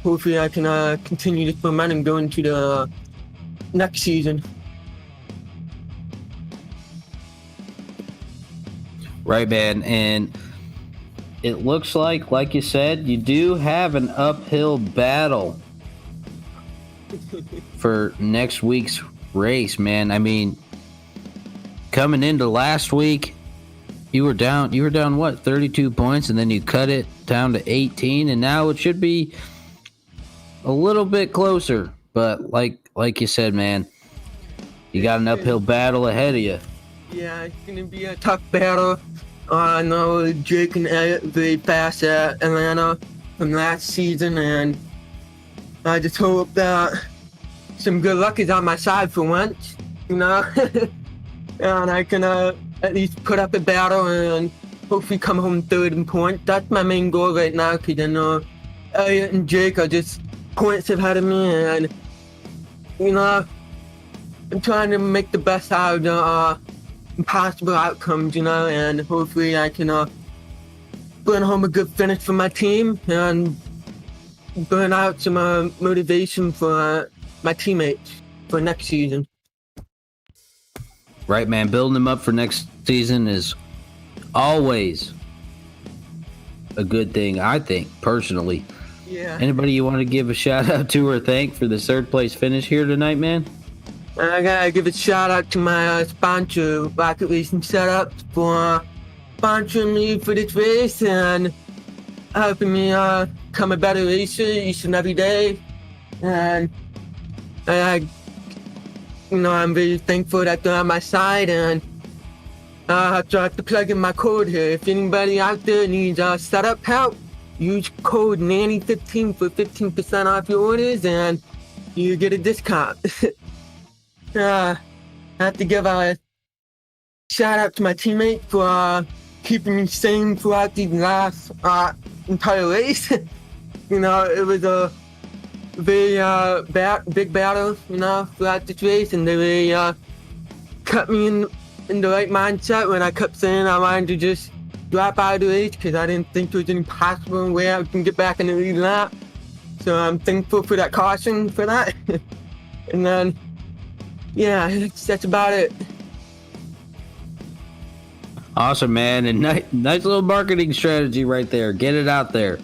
hopefully I can continue this momentum going to the next season. Right, man, and it looks like you said, you do have an uphill battle for next week's race, man. I mean, coming into last week, you were down what, 32 points, and then you cut it down to 18, and now it should be a little bit closer. But like you said, man, you got an uphill battle ahead of you. Yeah, it's gonna be a tough battle. I know Jake and Elliott very fast at Atlanta from last season, and I just hope that some good luck is on my side for once, and I can at least put up a battle and hopefully come home third in points. That's my main goal right now, because I know Elliott and Jake are just points ahead of me, and I'm trying to make the best out of the impossible outcomes, and hopefully I can bring home a good finish for my team and burn out some motivation for my teammates for next season. Right, man, building them up for next season is always a good thing, I think, personally. Yeah. Anybody you want to give a shout out to or thank for the third place finish here tonight, man? I gotta give a shout out to my sponsor, Rocket Racing Setup, for sponsoring me for this race, and helping me become a better racer each and every day. And I'm very thankful that they're on my side. And I have to plug in my code here. If anybody out there needs setup help, use code NANNY15 for 15% off your orders, and you get a discount. I have to give a shout out to my teammate for keeping me sane throughout the last entire race. It was a very big battle, throughout this race, and they really kept me in the right mindset when I kept saying I wanted to just drop out of the race because I didn't think there was any possible way I can get back in the lead lap. So I'm thankful for that caution for that. And then, yeah, that's about it. Awesome, man, and nice little marketing strategy right there. Get it out there.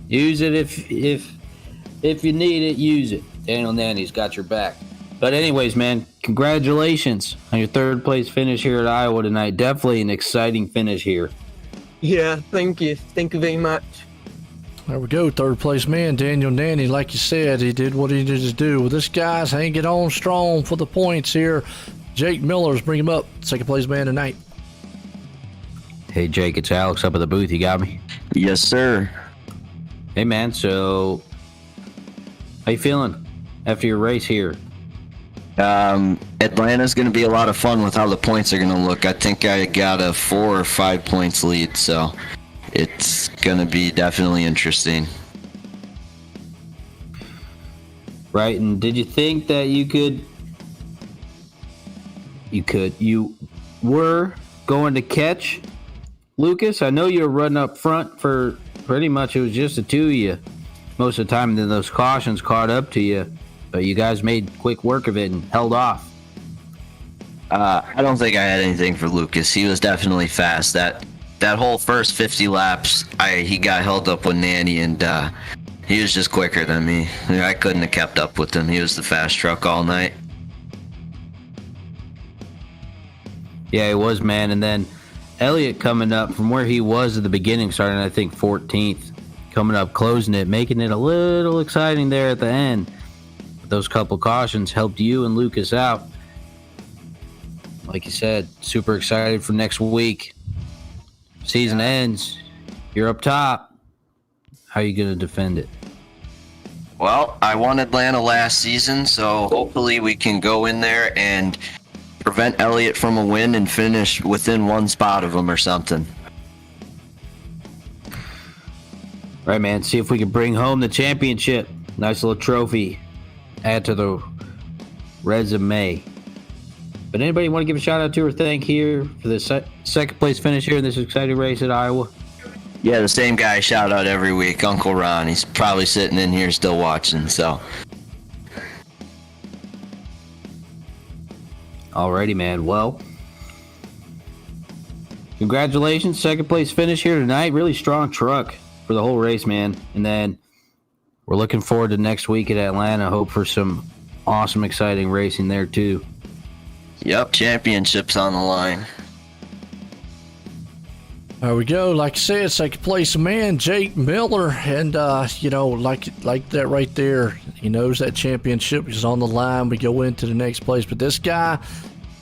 Use it if you need it. Use it. Daniel Nanny's got your back. But anyways, man, congratulations on your third place finish here at Iowa tonight. Definitely an exciting finish here. Yeah, thank you. Thank you very much. There we go, third place man, Daniel Nanny. Like you said, he did what he needed to do. Well, this guy's hanging on strong for the points here. Jake Miller's bring him up, second place man tonight. Hey, Jake, it's Alex up at the booth. You got me? Yes, sir. Hey, man, so how you feeling after your race here? Atlanta's going to be a lot of fun with how the points are going to look. I think I got a 4 or 5 points lead, so it's going to be definitely interesting. Right, and did you think that you were going to catch Lucas? I know you were running up front for pretty much, it was just the two of you most of the time, and then those cautions caught up to you, but you guys made quick work of it and held off. I don't think I had anything for Lucas. He was definitely fast. That whole first 50 laps, he got held up with Nanny, and he was just quicker than me. I couldn't have kept up with him. He was the fast truck all night. Yeah, he was, man. And then Elliott coming up from where he was at the beginning, starting, I think, 14th, coming up, closing it, making it a little exciting there at the end. Those couple cautions helped you and Lucas out. Like you said, super excited for next week. Season ends. You're up top. How are you going to defend it? Well, I won Atlanta last season, so hopefully we can go in there and prevent Elliott from a win and finish within one spot of him or something. Right, man. See if we can bring home the championship. Nice little trophy. Add to the resume. But anybody want to give a shout out to or thank here for the second place finish here in this exciting race at Iowa? Yeah, the same guy I shout out every week, Uncle Ron. He's probably sitting in here still watching, so. Alrighty, man. Well, congratulations. Second place finish here tonight. Really strong truck for the whole race, man. And then we're looking forward to next week at Atlanta. Hope for some awesome, exciting racing there, too. Yep, championships on the line. There we go. Like I said, second place man, Jake Miller. And, like that right there, he knows that championship is on the line. We go into the next place. But this guy,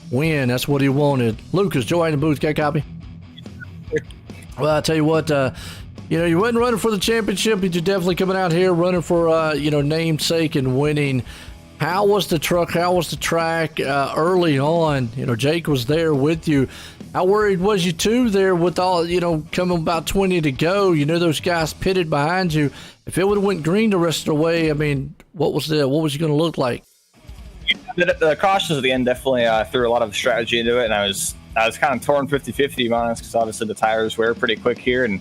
win. That's what he wanted. Lucas, Joy in the booth, got a copy? Well, I tell you what, you wasn't running for the championship, but you're definitely coming out here running for, namesake and winning. How was the truck? How was the track early on? Jake was there with you. How worried was you too there with all, coming about 20 to go? Those guys pitted behind you. If it would have went green the rest of the way, I mean, what was you going to look like? The cautions at the end definitely threw a lot of strategy into it, and I was kind of torn 50-50, to be honest, because obviously the tires wear pretty quick here, and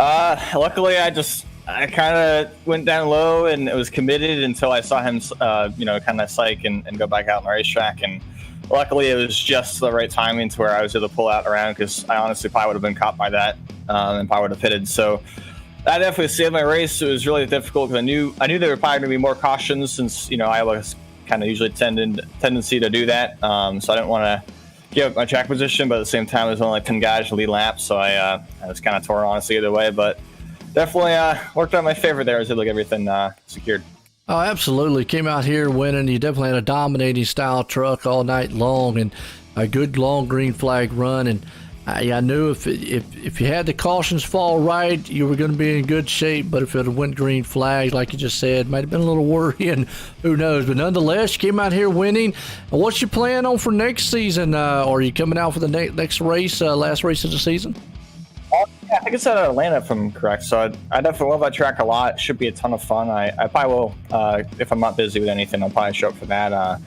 luckily I kind of went down low and it was committed until I saw him, kind of psych and go back out on the racetrack. And luckily it was just the right timing to where I was able to pull out around, because I honestly probably would have been caught by that and probably would have pitted. So that definitely saved my race. It was really difficult because I knew there were probably going to be more cautions, since, Iowa's kind of usually tendency to do that. So I didn't want to give up my track position, but at the same time, there's only like 10 guys to lead laps, so I was kind of torn, honestly, either way. But definitely worked out my favor there as I look everything secured. Oh, absolutely. Came out here winning. You definitely had a dominating style truck all night long and a good long green flag run. And I knew if you had the cautions fall right, you were going to be in good shape. But if it went green flag, like you just said, might have been a little worrying. Who knows? But nonetheless, you came out here winning. What's your plan on for next season? Are you coming out for the next race, last race of the season? Yeah, I think it's at Atlanta, if I'm correct. So I definitely love that track a lot. It should be a ton of fun. I probably will, if I'm not busy with anything, I'll probably show up for that.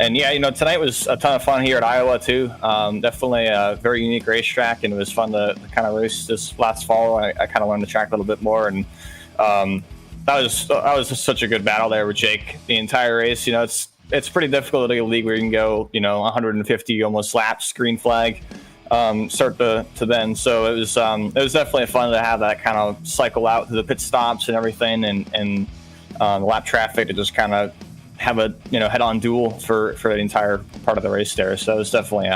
And yeah, tonight was a ton of fun here at Iowa too. Definitely a very unique racetrack, and it was fun to kind of race this last fall. I kind of learned the track a little bit more, and that was just such a good battle there with Jake the entire race. It's pretty difficult to get a league where you can go 150 almost laps, green flag, start to then. So it was definitely fun to have that kind of cycle out to the pit stops and everything, and the lap traffic to just kind of have a head-on duel for the entire part of the race there. So it was definitely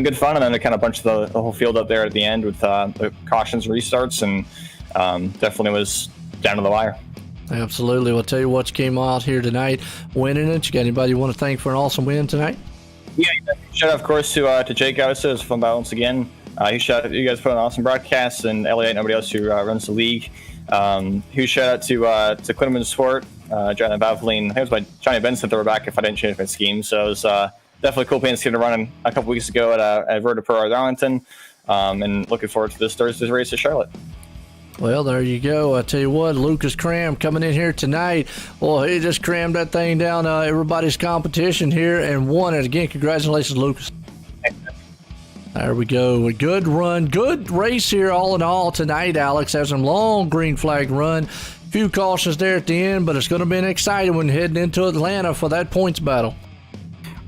good fun, and then to kind of bunch the whole field up there at the end with the cautions restarts, and definitely was down to the wire. Absolutely. I'll tell you what, you came out here tonight winning it. You got anybody you want to thank for an awesome win tonight? Yeah, shout out, of course, to Jake. Obviously, it was a fun battle once again. You guys put on an awesome broadcast, and Elliot, nobody else who runs the league. Huge shout out to Quinneman Sport, Johnny Bavline. I think it was by Johnny Benson that were back if I didn't change my scheme. So it was definitely a cool paint scheme to run a couple weeks ago at Verta Pro Arlington, and looking forward to this Thursday's race at Charlotte. Well, there you go. I tell you what, Lucas Cram coming in here tonight. Well, he just crammed that thing down everybody's competition here and won it. Again, congratulations, Lucas. There we go. A good run, good race here all in all tonight, Alex. Has a long green flag run. Few cautions there at the end, but it's going to be an exciting one heading into Atlanta for that points battle.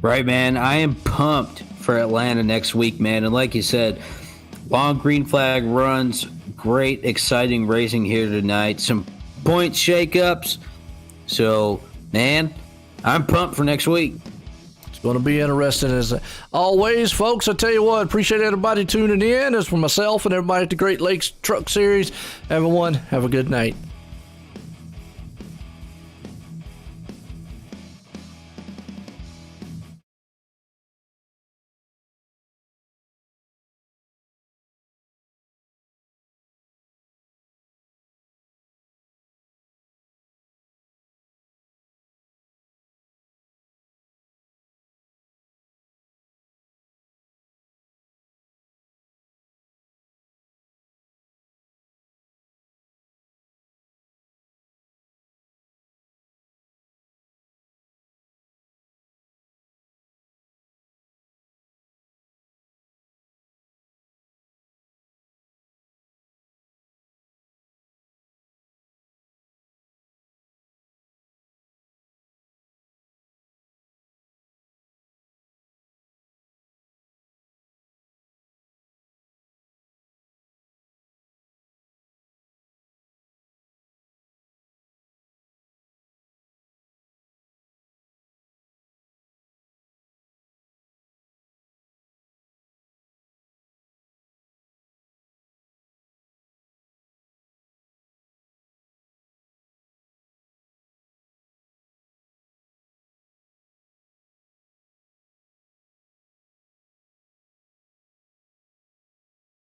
Right, man. I am pumped for Atlanta next week, man. And like you said, long green flag runs, great, exciting racing here tonight. Some point shakeups. So, man, I'm pumped for next week. Going to be interesting as always, folks. I tell you what, appreciate everybody tuning in. As for myself and everybody at the Great Lakes Truck Series, everyone have a good night.